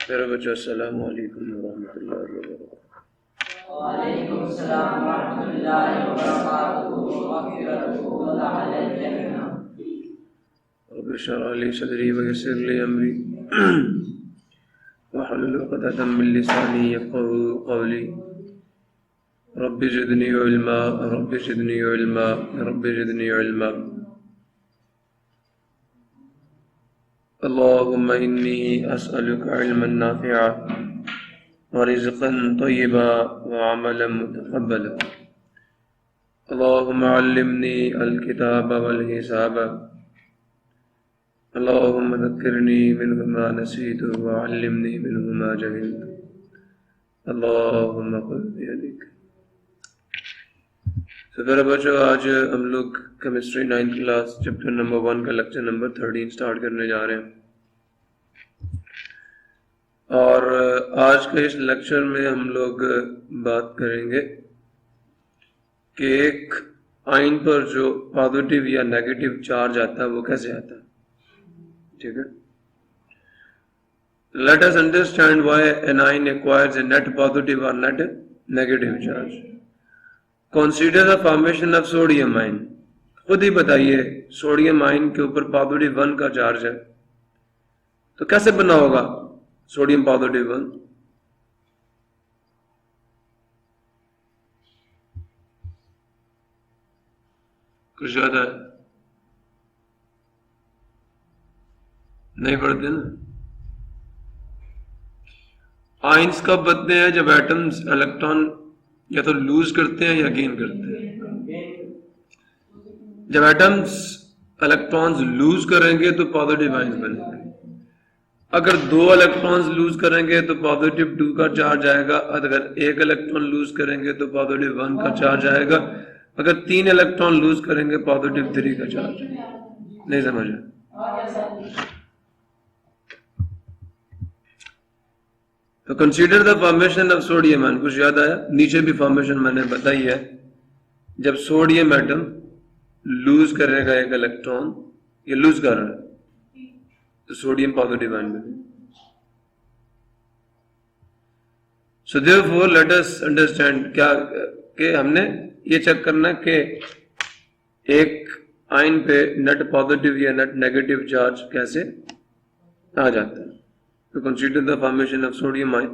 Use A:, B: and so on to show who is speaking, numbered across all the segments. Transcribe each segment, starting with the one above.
A: मेरे बच्चों अस्सलाम वालेकुम वरहमतुल्लाहि वबरकातुहू।
B: वालेकुम अस्सलाम वरहमतुल्लाहि वबरकातुहू मग़फ़िरतुहु व लअल्लल जन्नह।
A: रब्बि इश्रह ली सदरी व यस्सिर ली अमरी वहलुल उक़दतम मिन लिसानी यफ़क़हू क़ौली रब्बि ज़िदनी इल्मा रब्बि ज़िदनी इल्मा रब्बि ज़िदनी इल्मा। अल्लाहुम्मा इन्नी अस्अलुका इल्मन नाफ़िअ व रिज़्क़न तय्यिबा व अमलन मुतक़ब्बला। अल्लाहुम्मा अल्लिमनी अल-किताब वल हिसाब अल्लाहुम्मा ज़क्किरनी मिन्हु मा नसीतु व अल्लिमनी मिन्हु मा जहिलतु अल्लाहुम्मा ख़ुज़ बियदिक। तो मेरे बच्चों, आज हम लोग chemistry 9th class chapter number 1 का लेक्चर नंबर 13 स्टार्ट करने जा रहे हैं। और आज के इस लेक्चर में हम लोग बात करेंगे कि एक आयन पर जो पॉजिटिव या नेगेटिव चार्ज आता है वो कैसे आता है। ठीक है, let us understand why an ion acquires a net positive और net negative charge. Consider the formation of sodium ion. खुद ही बताइए, सोडियम आयन के ऊपर पॉजिटिव 1 का चार्ज है तो कैसे बना होगा सोडियम पॉजिटिव 1। कुछ याद है? नहीं पढ़ते ना। आयंस कब बनते हैं? जब एटम्स इलेक्ट्रॉन या तो लूज करते हैं या गेन करते हैं। जब एटम्स इलेक्ट्रॉन्स लूज करेंगे तो पॉजिटिव आयंस बनेंगे। अगर 2 इलेक्ट्रॉन्स लूज करेंगे तो पॉजिटिव 2 का चार्ज आएगा। अगर 1 इलेक्ट्रॉन लूज करेंगे तो पॉजिटिव 1 का चार्ज आएगा। अगर 3 इलेक्ट्रॉन लूज करेंगे पॉजिटिव 3 का चार्ज आएगा। नहीं समझा? तो consider the formation of sodium ion. कुछ याद आया? नीचे भी फॉर्मेशन मैंने बताई है। जब सोडियम एटम लूज करेगा 1 इलेक्ट्रॉन, ये लूज कर रहा है तो सोडियम पॉजिटिव आयन बनेगा। So therefore late us understand क्या कि हमने ये चेक करना है कि एक आयन पे नेट पॉजिटिव या नेट नेगेटिव चार्ज कैसे आ जाता है। तो consider the formation of sodium ion.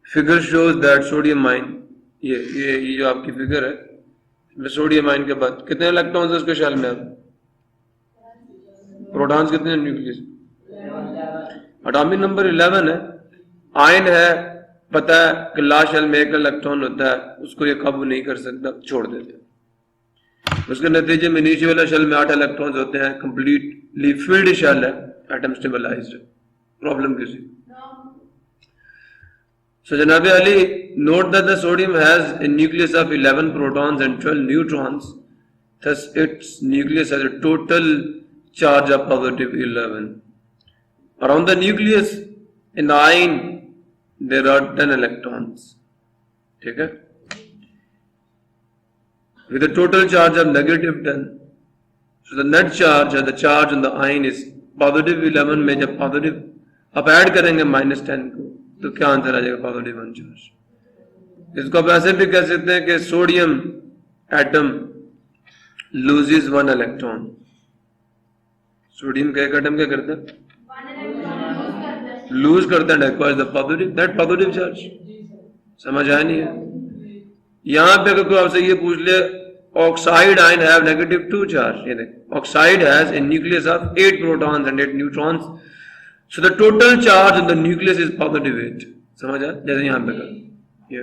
A: Figure shows that sodium ion, ये जो आपकी फिगर है, सोडियम आयन के बाद कितने इलेक्ट्रॉन्स है उसके शेल में? प्रोटॉन्स कितने हैं न्यूक्लियस? एटॉमिक नंबर 11 है। आयन है, पता है कि लास्ट शेल में 1 इलेक्ट्रॉन होता है, उसको ये काबू नहीं कर सकता, छोड़ देते हैं। उसके नतीजे में नीचे वाला शेल में 8 इलेक्ट्रॉन्स होते हैं। कंप्लीटली फिल्ड शेल है, एटम स्टेबलाइज्ड है। प्रॉब्लम किसी? So Janabi Ali, note that the sodium has a nucleus of 11 protons and 12 neutrons. Thus, its nucleus has a total charge of positive 11. Around the nucleus in the ion, there are 10 electrons. ठीक है? With a total charge of negative 10. So the net charge or the charge on the ion is positive 11 में जब positive आप add करेंगे -10 को तो क्या answer आ जाएगा? Positive 1 charge. इसको आप ऐसे भी कह सकते हैं कि sodium atom loses 1 electron. Sodium का एक एटम क्या करता है? लूज करता है, acquires the positive, that positive charge. समझ आया नहीं है? यहां पे अगर कोई आपसे ये पूछ ले oxide ion have negative 2 charge, ये देख, oxide has a nucleus of 8 protons and 8 neutrons. So the total charge on the nucleus is positive 8. समझ आया? जैसे यहां पे कर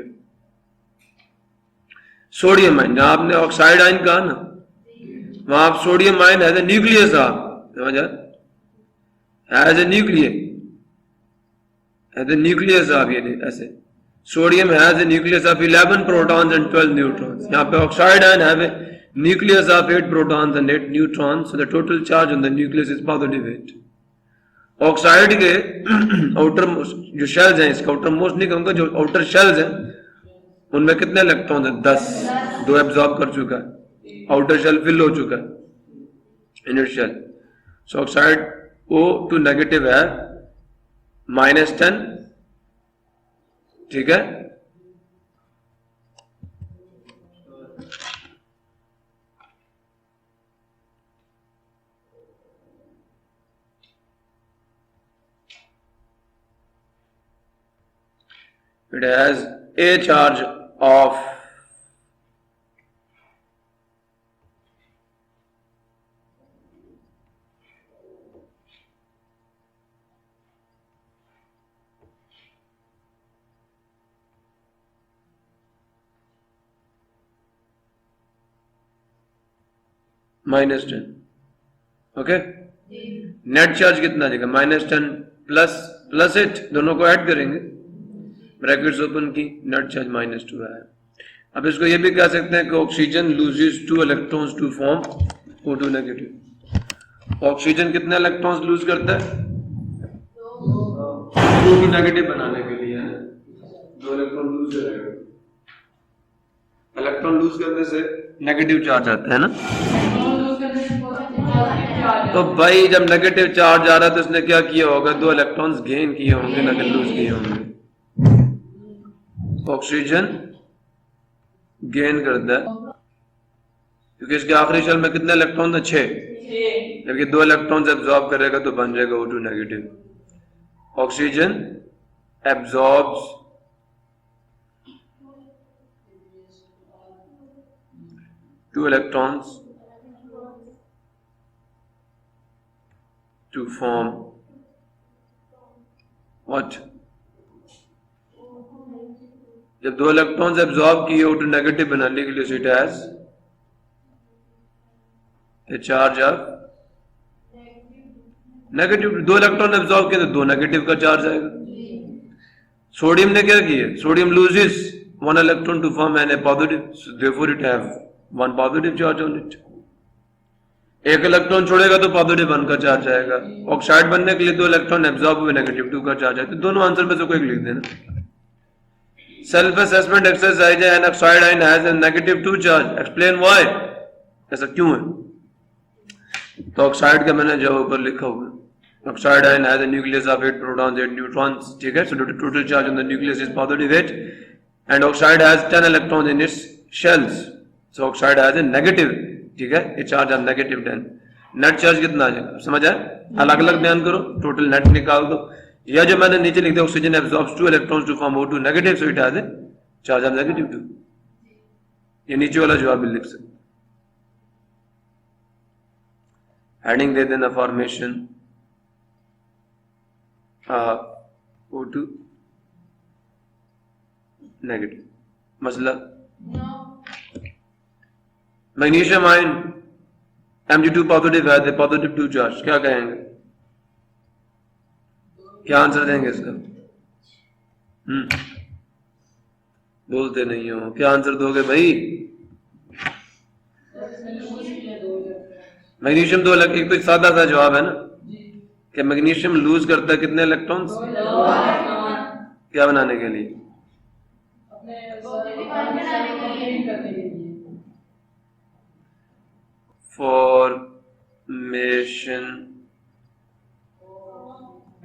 A: सोडियम आयन, जहां आपने ऑक्साइड आयन कहा ना, वहां आप sodium ion has A nucleus of, समझ आया? हैज ए न्यूक्लियस ऑफ, ये ऐसे sodium has a nucleus of 11 protons and 12 neutrons. यहां पे oxide ion have a nucleus of 8 protons and 8 neutrons. So the total charge on the nucleus is positive 8। Oxide के outer जो shells हैं, इसका outer most नहीं कहूंगा, जो outer shells हैं उनमें कितने इलेक्ट्रॉन है? 10। 2 एब्जॉर्ब कर चुका है, आउटर शेल फिल हो चुका है, इनर शेल। सो ऑक्साइड O2 नेगेटिव है -10, ठीक है। It has a charge of -10, okay. Net charge कितना आ जाएगा? -10 प्लस 8, दोनों को ऐड करेंगे, ब्रैकेट्स ओपन की, नेट चार्ज -2 आया। अब इसको ये भी कह सकते हैं कि oxygen loses 2 electrons to form O2 negative. Oxygen कितने इलेक्ट्रॉन्स लूज करता है? O2 नेगेटिव बनाने के लिए 2 इलेक्ट्रॉन लूज करेगा। इलेक्ट्रॉन लूज करने से नेगेटिव चार्ज आता है ना। तो भाई जब नेगेटिव चार्ज आ रहा है तो उसने क्या किया होगा? 2 इलेक्ट्रॉन्स गेन किए होंगे, ना कि लूज किए होंगे। ऑक्सीजन गेन करता है क्योंकि इसके आखिरी शेल में कितने इलेक्ट्रॉन है? 6, जबकि 2 इलेक्ट्रॉन्स एब्जॉर्ब करेगा तो बन जाएगा O2 negative. Oxygen absorbs 2 electrons to form what? जब 2 इलेक्ट्रॉन्स एब्जॉर्ब किए O2 नेगेटिव बनाने के लिए, so it has a charge of negative. 2 electron absorb किए तो 2 नेगेटिव का चार्ज आएगा। सोडियम ने क्या किया? Sodium loses 1 electron to form Na positive, so therefore it have 1 positive charge on it। 1 electron छोड़ेगा तो पॉजिटिव 1 का चार्ज आएगा। ऑक्साइड बनने के लिए 2 इलेक्ट्रॉन एब्जॉर्ब हुए, -2 का चार्ज आएगा। तो दोनों आंसर में से कोई लिख देना। सेल्फ असेसमेंट एक्सरसाइज है, an oxide ion has a -2 charge, explain why. ऐसा क्यों है? तो ऑक्साइड का मैंने जो ऊपर लिखा हुआ है, oxide ion has a nucleus of 8 protons 8 neutrons, ठीक है। So total charge on the nucleus is positive 8 and oxide has 10 electrons in its shells, so oxide has a negative, ठीक है, a charge of -10। Net charge कितना आ जाएगा? समझ आया? अलग अलग बयान करो, टोटल नेट निकाल दो। या जो मैंने नीचे लिख दिया, oxygen absorbs 2 electrons to form O2 negative, so it has a charge of -2। ये नीचे वाला जवाब भी लिख सकते। हेडिंग दे देना फॉर्मेशन O2 नेगेटिव। मसला मैग्नीशियम आयन Mg2 पॉजिटिव है, पॉजिटिव 2 चार्ज, क्या कहेंगे? क्या आंसर देंगे इसका? बोलते नहीं हो, क्या आंसर दोगे भाई? मैग्नीशियम 2 एक तो सादा सा जवाब है ना कि मैग्नीशियम लूज करता है कितने इलेक्ट्रॉन्स? क्या बनाने के लिए? Formation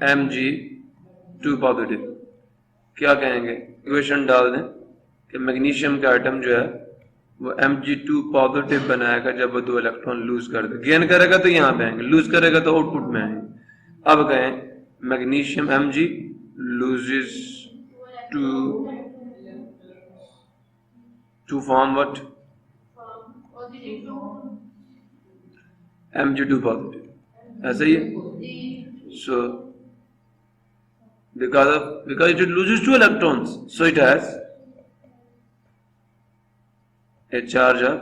A: Mg2 positive. क्या कहेंगे? इक्वेशन डाल दें कि मैग्नीशियम का आइटम जो है वो Mg2 पॉजिटिव बनाएगा जब वो 2 इलेक्ट्रॉन लूज कर दे। गेन करेगा तो यहाँ पे आएंगे, लूज करेगा तो आउटपुट में आएंगे। अब कहें magnesium Mg loses to form what? Mg2 positive, ऐसा ही है। So because it loses 2 electrons, so it has a charge of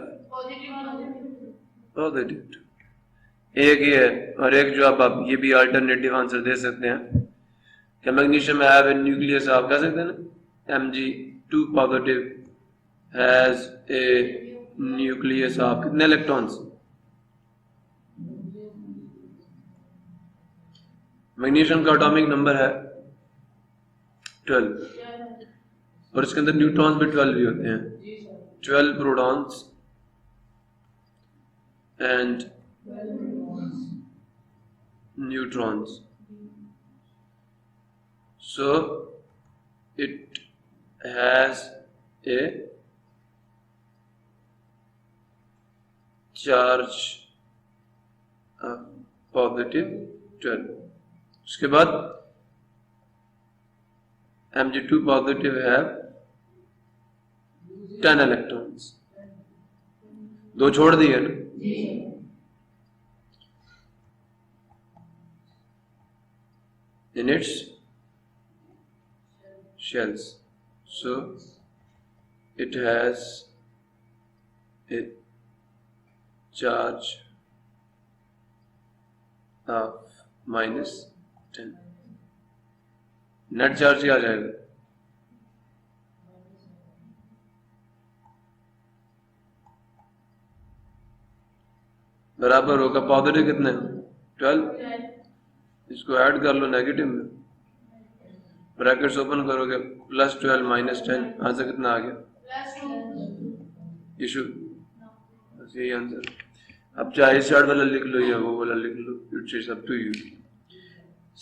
A: positive। एक ही है, और एक जो आप ये भी अल्टरनेटिव आंसर दे सकते हैं कि मैग्नीशियम हैव ए न्यूक्लियस, आप कह सकते हैं ना Mg2 positive has a nucleus of कितने इलेक्ट्रॉन्स? मैग्नीशियम का एटॉमिक नंबर है 12, और इसके अंदर न्यूट्रॉन्स भी 12 भी होते हैं, 12 protons and neutrons. So it has a charge of positive 12. उसके बाद Mg2 positive have 10 electrons. दो छोड़ दिए ना. In its shells. So it has a charge of -10. Net charge क्या आ जाएगा? बराबर होगा पॉजिटिव कितने 12. इसको ऐड कर लो नेगेटिव में, ब्रैकेट्स ओपन करोगे +12 -10, आंसर कितना आ गया? इशू. बस यही आंसर. अब चाहे इस साइड वाला लिख लो या वो वाला लिख लो, it's is up to you.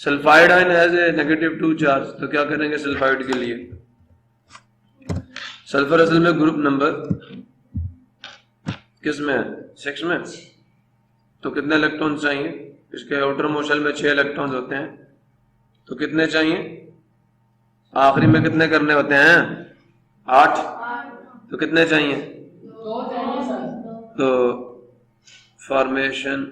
A: Sulphide ion has a -2 charge. तो क्या करेंगे सल्फाइड के लिए? सल्फर असल में ग्रुप नंबर किस में है? 6 में. तो कितने इलेक्ट्रॉन चाहिए? इसके आउटर मोस्ट शेल में 6 इलेक्ट्रॉन्स होते हैं, तो कितने चाहिए? आखिरी में कितने करने होते हैं? 8. तो कितने चाहिए?
B: 2 चाहिए सर.
A: तो फॉर्मेशन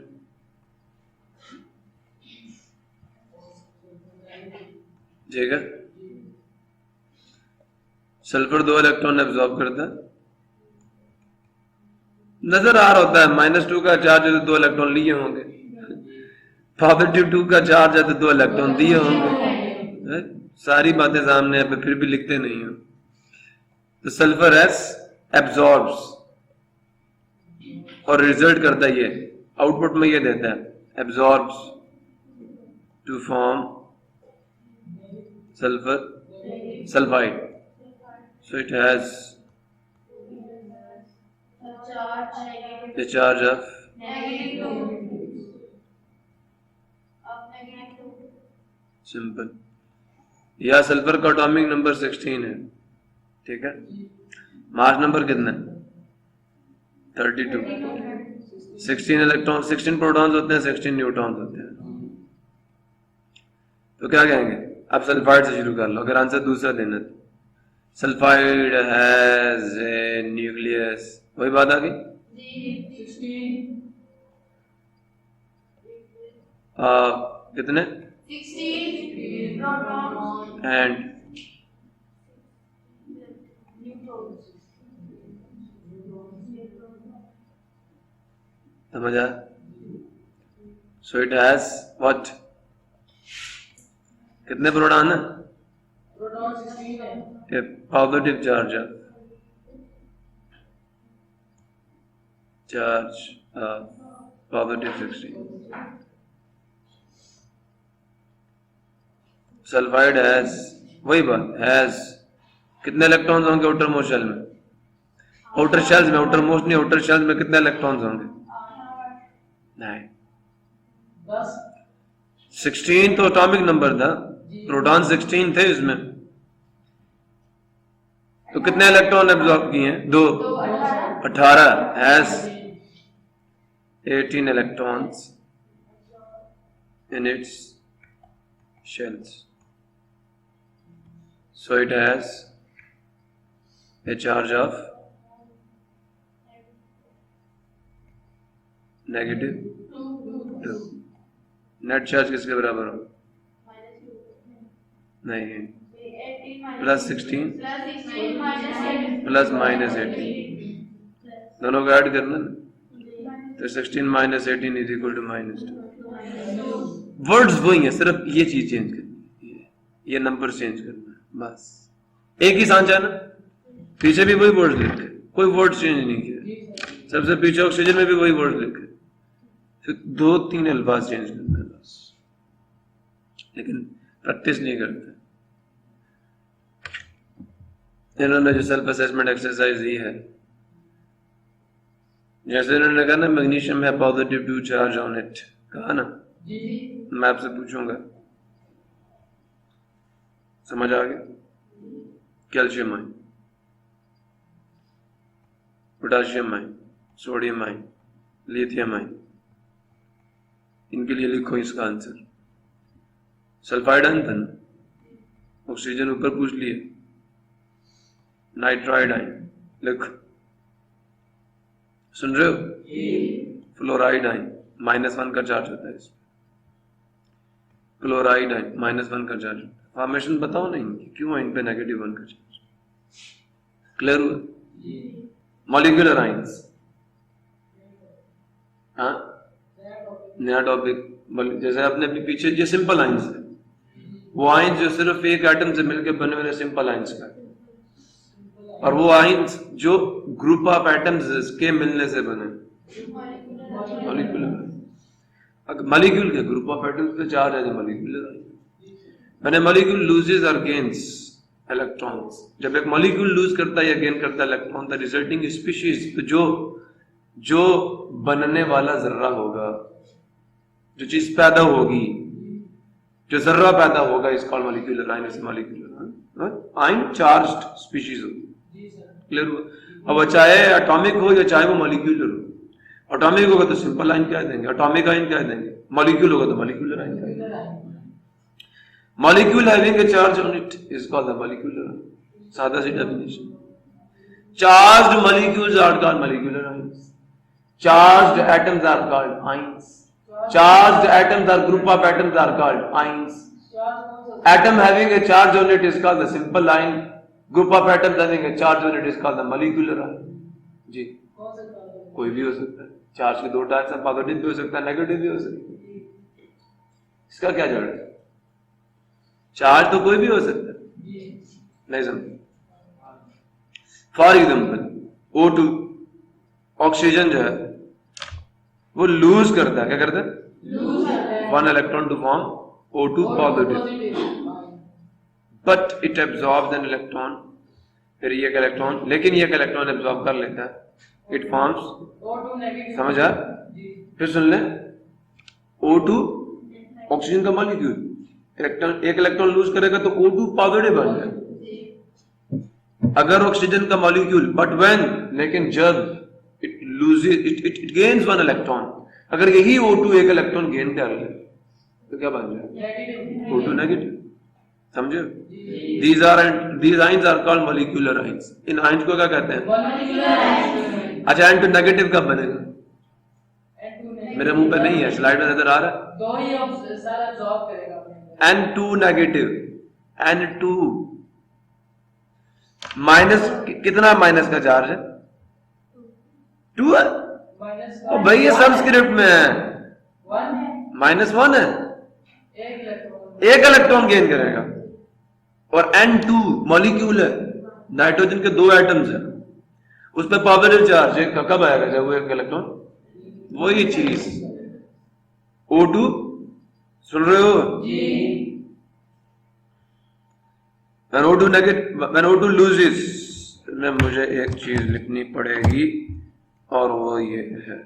A: ठीक है. सल्फर 2 इलेक्ट्रॉन एब्जॉर्ब करता है. नजर आ रहा होता है -2 का चार्ज है तो 2 इलेक्ट्रॉन लिए होंगे, +2 का चार्ज है तो 2 इलेक्ट्रॉन दिए होंगे. सारी बातें सामने है, फिर भी लिखते नहीं हो. तो सल्फर एस एब्जॉर्ब्स और रिजल्ट करता है, ये आउटपुट में ये देता है absorbs to form sulphur sulphide. So it has the charge of simple. या सल्फर का एटॉमिक नंबर 16 है. ठीक है. मास नंबर कितना है? 32. 16 इलेक्ट्रॉन 16 प्रोटॉन्स होते हैं, 16 न्यूट्रॉन्स होते हैं. तो क्या कहेंगे? अब सल्फाइड से शुरू कर लो अगर आंसर दूसरा देना तो. Sulphide has a nucleus. वही बात आ गई. 16 कितने
B: 16
A: एंड समझ आया? सो इट हैज व्हाट? कितने प्रोटॉन है?
B: प्रोटॉन 16 है.
A: ए पॉजिटिव चार्ज है. Charge positive 16. सल्फाइड हैज वही बात हैज कितने इलेक्ट्रॉन्स होंगे आउटर मोस्ट शेल में? आउटर शेल्स में, आउटर मोस्ट नहीं, आउटर शेल्स में कितने इलेक्ट्रॉन्स होंगे? 9.
B: 10.
A: 16 तो एटॉमिक नंबर था, प्रोटॉन 16 थे इसमें, तो कितने इलेक्ट्रॉन एब्जॉर्ब किए हैं? 2. 18 has 18 electrons in its shells. So it has a charge of -2. Net charge किसके बराबर हो? नहीं, +16 प्लस -18 दोनों को ऐड करना ना. तो 16 - 18 इज इक्वल टू -2. वर्ड्स वही है, सिर्फ ये चीज चेंज करनी है, ये नंबर चेंज करना है बस. एक ही सांचा ना, पीछे भी वही वर्ड लिखे, कोई वर्ड चेंज नहीं किया. सबसे पीछे ऑक्सीजन में भी वही वर्ड लिखे, सिर्फ 2-3 अल्फाज चेंज करना है बस. लेकिन प्रैक्टिस नहीं करते. इन्होंने जो सेल्फ असेसमेंट एक्सरसाइज दी है, जैसे इन्होंने कहा ना मैग्नीशियम है पॉजिटिव 2 चार्ज ऑन इट, कहा ना,
B: जी जी
A: मैं आपसे पूछूंगा, समझ आ गया? Calcium ion, potassium ion, sodium ion, lithium ion, इनके लिए लिखो इसका आंसर। सल्फाइड आयन था ना, ऑक्सीजन ऊपर पूछ लिए, नाइट्राइड आयन लिखो, सुन रहे हो? फ्लोराइड आयन -1 का चार्ज होता है इसमें, क्लोराइड आयन -1 का चार्ज होता है। फॉर्मेशन बताओ नहीं क्यों इन पे -1 का चार्ज, क्लियर हुआ? मॉलिक्यूलर आयंस, हाँ नया टॉपिक, जैसे आपने अभी पीछे ये सिंपल आयंस है, वो आयंस जो सिर्फ एक एटम से मिलकर बने हुए सिंपल आयंस का, और वो आयंस जो ग्रुप ऑफ एटम्स के मिलने से बने मॉलिक्यूलर। अगर मॉलिक्यूल के ग्रुप ऑफ एटम्स पे चार्ज है मॉलिक्यूलर आयन। मैंने मॉलिक्यूल लूजेस और गेन्स इलेक्ट्रॉन्स, जब एक मॉलिक्यूल लूज करता है या गेन करता है इलेक्ट्रॉन, द रिजल्टिंग स्पीशीज, तो जो बनने वाला जर्रा होगा, जो चीज पैदा होगी, जो जर्रा पैदा होगा, इस कॉल्ड मॉलिक्यूलर आयन, इस मॉलिक्यूलर आयन चार्ज्ड स्पीशीज होगी। क्लियर हुआ? अब वो चाहे एटॉमिक हो या चाहे वो मॉलिक्यूलर हो। एटॉमिक होगा तो सिंपल आयन कह देंगे, एटॉमिक आयन कह देंगे, मॉलिक्यूल होगा तो मॉलिक्यूलर आयन कह देंगे। Molecule having a charge on it is called the molecular ion, सादा सी definition. Charged molecules are called molecular ions, charged atoms are called ions, charged atoms or group of atoms are called ions. Atom having a charge on it is called the simple ion, group of atoms having a charge on it is called the molecular ion. जी कोई भी हो सकता है, charge के दो types हैं, positive भी हो सकता है, नेगेटिव भी हो सकता है, इसका क्या जड़ है? चार्ज तो कोई भी हो सकता है, नहीं समझ? फॉर एग्जाम्पल O2 ऑक्सीजन जो है वो लूज करता है, क्या करता है? 1 electron to form O2 positive, but it absorbs an electron, फिर ये इलेक्ट्रॉन, लेकिन ये इलेक्ट्रॉन एब्जॉर्ब कर लेता है, इट फॉर्म्स, समझ आ? फिर सुन ले, O2 ऑक्सीजन का मॉलिक्यूल, एक इलेक्ट्रॉन लूज करेगा तो O2 पॉजिटिव बन जाएगा, अगर ऑक्सीजन का मॉलिक्यूल, बट व्हेन, लेकिन जब it loses it gains 1 electron, अगर यही O2 एक इलेक्ट्रॉन गेन कर ले तो क्या बन जाएगा? O2 नेगेटिव, समझे? these ions are called molecular ions। In ions को क्या कहते हैं? अच्छा, N2 नेगेटिव कब बनेगा? मेरे मुंह पे नहीं है, स्लाइड में नजर आ रहा है,
B: दो ही सारा एब्जॉर्ब करेगा अपने अंदर।
A: N2 नेगेटिव, N2 माइनस, कितना माइनस का चार्ज है? 2 है। ओ भाई ये सबस्क्रिप्ट में है, -1 है, एक इलेक्ट्रॉन गेन करेगा, और N2 मॉलिक्यूल है, नाइट्रोजन के 2 एटम्स है, उस पर पॉजिटिव चार्ज है, कब आएगा? जब वो एक इलेक्ट्रॉन, वही चीज O2, सुन रहे हो? When O2 negative, when O2 loses, मुझे एक चीज लिखनी पड़ेगी और वो ये है,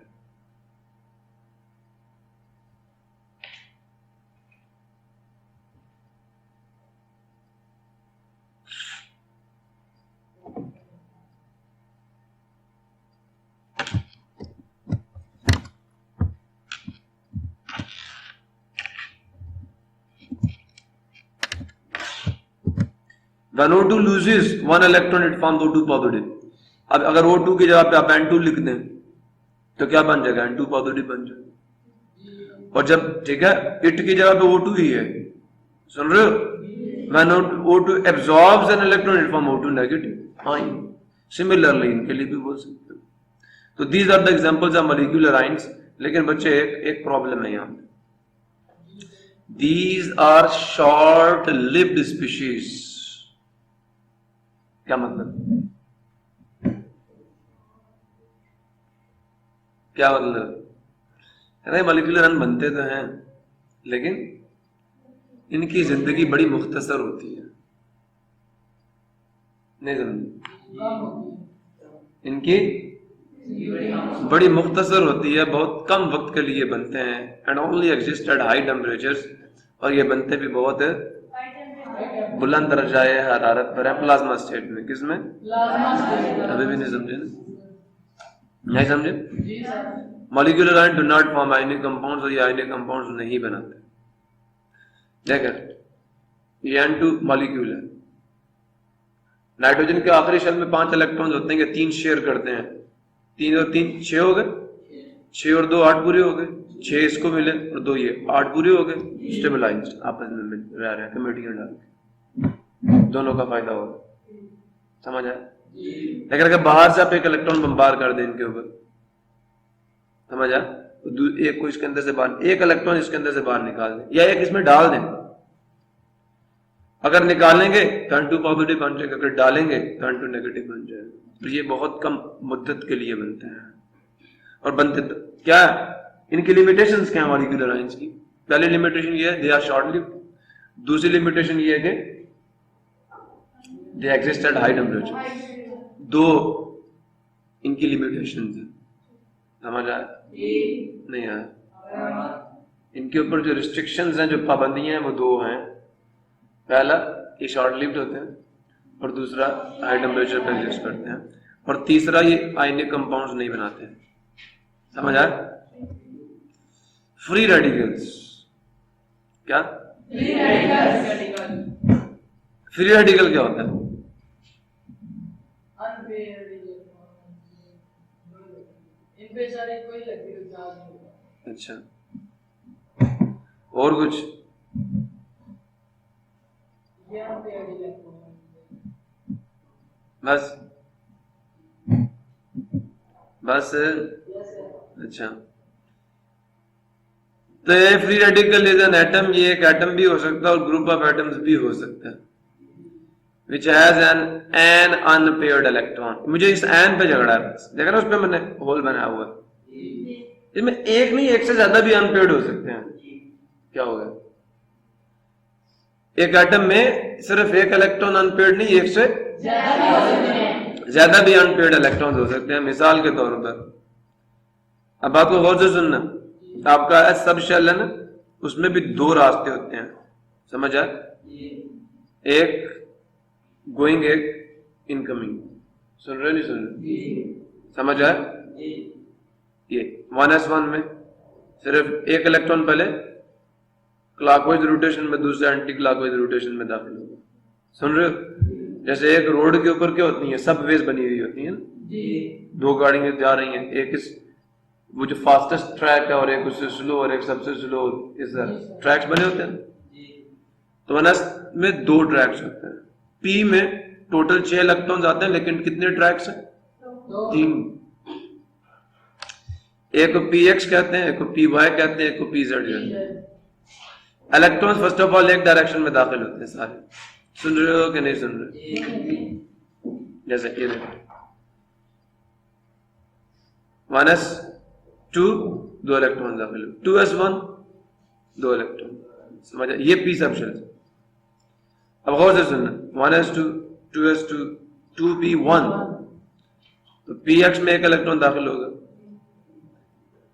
A: when O2 loses 1 electron it forms O2 positive। अब अगर O2 की जगह पे आप N2 लिख दें तो क्या बन जाएगा? N2 पॉजिटिव बन जाएगा। और जब, ठीक है, इट की जगह पे O2 ही है, सुन रहे हो? when O2 absorbs an electron it forms O2 negative ion। Similarly इनके लिए भी बोल सकते हो। तो these are the examples of molecular ions। लेकिन बच्चे एक प्रॉब्लम है यहाँ पे, these are short lived species। क्या मतलब? क्या मतलब? अरे मॉलिक्यूलर आयन बनते तो हैं, लेकिन इनकी जिंदगी बड़ी मुख्तसर होती है, नहीं समझे?
B: कम होती
A: इनकी बड़ी मुख्तसर होती है, बहुत कम वक्त के लिए बनते हैं, and only exist at high temperatures, और ये बनते भी बहुत
B: है।
A: बुलंद दर्जाए हरारत पर है, प्लाज्मा स्टेट में। किसमें?
B: Plasma state.
A: अभी भी नहीं समझे ना? नहीं समझे?
B: जी sir.
A: Molecular ion do not form ionic compounds, और ये आयनिक कंपाउंड्स नहीं बनाते। देखो ये N2 मॉलिक्यूल है, नाइट्रोजन के आखिरी शेल में 5 इलेक्ट्रॉन्स होते हैं, 3 शेयर करते हैं, 3 और 3 6 हो गए, 6 और 2 8 पूरे हो गए, 6 इसको मिले और 2 ये 8 पूरे हो गए, स्टेबलाइज्ड आपस में मिल रह रहे हैं कमेटियां डाल के, दोनों का फायदा होगा। समझ आया? लेकिन अगर बाहर से आप एक इलेक्ट्रॉन बम्बार कर दें इनके ऊपर, समझ आया, तो एक को इसके अंदर से बाहर, एक इलेक्ट्रॉन इसके अंदर से बाहर निकाल दें, या एक इसमें डाल दें, अगर निकालेंगे तो N2 पॉजिटिव बन जाएगा, अगर डालेंगे तो N2 नेगेटिव बन जाएगा। तो ये बहुत कम मुद्दत के लिए बनते हैं, और बनते तो क्या है, इनकी लिमिटेशंस क्या है मॉलिक्यूलर आयंस की? पहली लिमिटेशन ये है, दे आर शॉर्ट लिव्ड। दूसरी लिमिटेशन ये है कि they exist at high temperature. दो इनकी लिमिटेशंस है। समझ आया? नहीं आया? इनके ऊपर जो रिस्ट्रिक्शंस हैं, जो पाबंदियां हैं, वो दो हैं। पहला, ये शॉर्ट लिव्ड होते हैं, और दूसरा हाई टेम्परेचर पर एग्जिस्ट करते हैं, और तीसरा ये आयनिक कंपाउंड्स नहीं बनाते हैं। समझ आया? फ्री रेडिकल्स क्या?
B: Free radical.
A: फ्री रेडिकल क्या होता है?
B: इन पे सारे कोई इलेक्ट्रिकल चार्ज नहीं होगा।
A: अच्छा, और कुछ?
B: यहाँ पे इलेक्ट्रॉन
A: बस बस अच्छा, तो ये free radical is an atom, ये एक एटम भी हो सकता है और ग्रुप ऑफ एटम्स भी हो सकता है, which has an unpaired electron. मुझे इस एन पे झगड़ा है, देख रहे हो, उस पे मैंने होल बनाया हुआ है। इसमें एक नहीं, एक से ज्यादा भी अनपेयर्ड हो सकते हैं। क्या होगा? एक एटम में सिर्फ एक इलेक्ट्रॉन अनपेयर्ड नहीं, एक से ज्यादा भी अनपेयर्ड इलेक्ट्रॉन हो सकते हैं। मिसाल के तौर पर, अब बात को गौर से सुनना, आपका एस सब शेल है ना, उसमें भी दो रास्ते होते हैं। समझ आए? एक गोइंग, एक इनकमिंग। सुन रहे नहीं सुन रहे? समझ आए? ये 1s1 में सिर्फ एक इलेक्ट्रॉन पहले क्लॉकवाइज रोटेशन में, दूसरे एंटी क्लॉकवाइज रोटेशन में दाखिल होगा। सुन रहे हो? जैसे एक रोड के ऊपर क्या होती है, सब वेज बनी हुई होती है ना, दो गाड़ियां जा रही हैं, एक इस वो जो फास्टेस्ट ट्रैक है और एक उससे स्लो और एक सबसे स्लो, इस ट्रैक्स बने होते हैं। तो 1s में दो ट्रैक्स होते हैं। पी में टोटल 6 इलेक्ट्रॉन्स आते हैं, लेकिन कितने ट्रैक्स हैं? 3। एक को px कहते हैं, एक को py कहते हैं, एक को pz कहते हैं। इलेक्ट्रॉन्स फर्स्ट ऑफ ऑल एक डायरेक्शन में दाखिल होते हैं सारे। सुन रहे हो कि नहीं सुन रहे? जैसे ये देखो, 1s2 दो इलेक्ट्रॉन दाखिल हो, 2s1 दो इलेक्ट्रॉन। समझ, ये पी सब शेल। अब गौर से सुनना, 1s2 2s2 2p1, तो px में एक इलेक्ट्रॉन दाखिल होगा,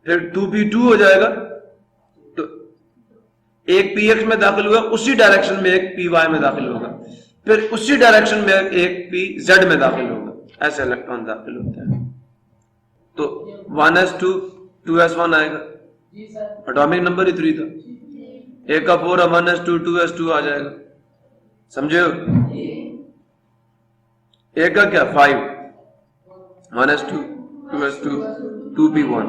A: फिर 2p2 हो जाएगा, तो एक px में दाखिल हुआ, उसी डायरेक्शन में एक py में दाखिल होगा, फिर उसी डायरेक्शन में एक pz में दाखिल होगा। ऐसे इलेक्ट्रॉन दाखिल होते हैं। तो 1s2 2s1 आएगा, एटॉमिक नंबर ही 3 था, एक का 4 1s2 2s2 आ जाएगा। समझे हो? एक का क्या 5, 1s2 2s2 2p1।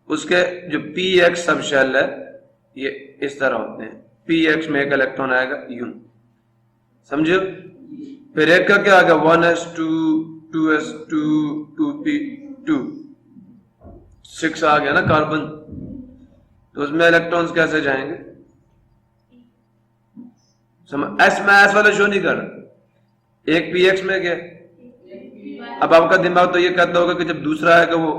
A: उसके जो px सब शेल है, ये इस तरह होते हैं। px में एक इलेक्ट्रॉन आएगा यूं, समझे? फिर एक का क्या आ गया 1s2 2s2 2p2, 6 आ गया ना कार्बन। तो उसमें इलेक्ट्रॉन्स कैसे जाएंगे? एस में एस वाला शो नहीं कर रहा, एक px में गया। अब आपका दिमाग तो ये कहता होगा कि जब दूसरा आएगा वो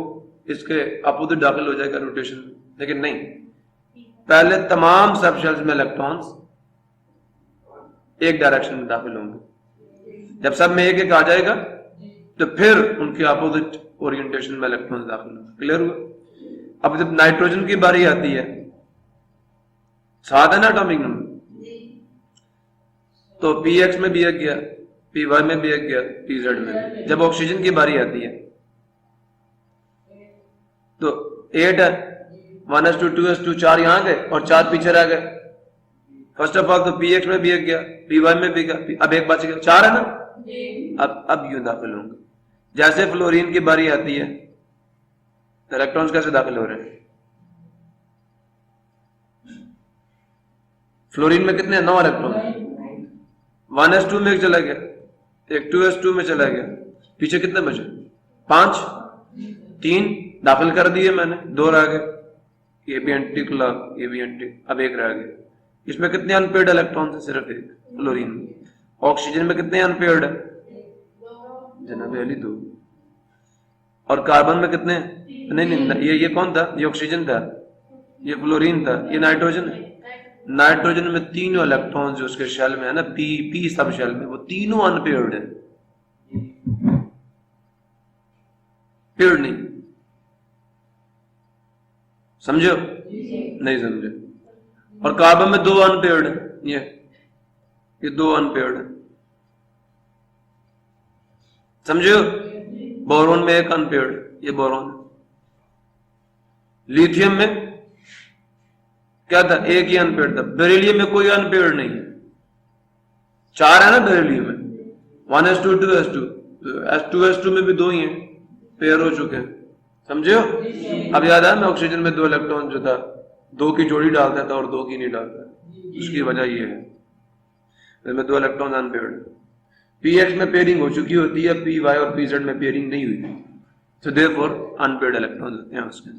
A: इसके अपोजिट दाखिल हो जाएगा रोटेशन में, लेकिन नहीं, पहले तमाम सब शेल्स में इलेक्ट्रॉन्स एक डायरेक्शन में दाखिल होंगे। जब सब में एक एक आ जाएगा तो फिर उनके अपोजिट ओरिएंटेशन में इलेक्ट्रॉन दाखिल होगा। क्लियर हुआ? अब जब नाइट्रोजन की बारी आती है, साथ है ना एटॉमिक नंबर, तो px में भी एक गया, py में भी एक गया, pz में। जब ऑक्सीजन की बारी आती है तो 8 है, 1s2 2s2 4 यहां गए और 4 पीछे रह गए। फर्स्ट ऑफ ऑल तो px में भी एक गया, py में भी गया, अब एक बच गया, 4 है ना। अब यूं दाखिल होंगे। जैसे फ्लोरीन की बारी आती है तो इलेक्ट्रॉन्स कैसे दाखिल हो रहे हैं? फ्लोरीन में कितने 9 इलेक्ट्रॉन, 1s2 में एक चला गया, एक 2s2 में चला गया, पीछे कितने बचे? 5, 3 दाखिल कर दिए मैंने, 2 रह गए, ये भी एंटी क्लॉक, ये भी एंटी, अब एक रह गया। इसमें कितने अनपेयर्ड इलेक्ट्रॉन है? सिर्फ एक, फ्लोरीन में। ऑक्सीजन में कितने अनपेयर्ड है? जनाब अली 2। और कार्बन में कितने? नहीं, ये कौन था? ये ऑक्सीजन था, ये फ्लोरीन था, ये नाइट्रोजन है। नाइट्रोजन में तीनों इलेक्ट्रॉन जो उसके शेल में है ना, पी सब शेल में, वो तीनों अनपेयर्ड है, पेयर्ड नहीं। समझो? नहीं समझे? और कार्बन में 2 अनपेयर्ड है, ये 2 अनपेयर्ड है। समझो? बोरोन में 1 अनपेयर्ड, ये बोरोन है। लिथियम में क्या था? 1 ही अनपेयर्ड था। बेरिलियम में कोई अनपेयर्ड नहीं है, 4 है ना बेरिलियम में, 1s2 2s2, 2s2 में भी 2 ही हैं, पेयर हो चुके हैं। समझे? अब याद है मैं ऑक्सीजन में 2 इलेक्ट्रॉन जो था, 2 की जोड़ी डालता था और 2 की नहीं डालता, उसकी वजह ये है, इसमें 2 इलेक्ट्रॉन अनपेयर्ड। px में पेयरिंग हो चुकी होती है, py और pz में पेयरिंग नहीं हुई, तो देयरफॉर अनपेयर्ड इलेक्ट्रॉन होते हैं उसके।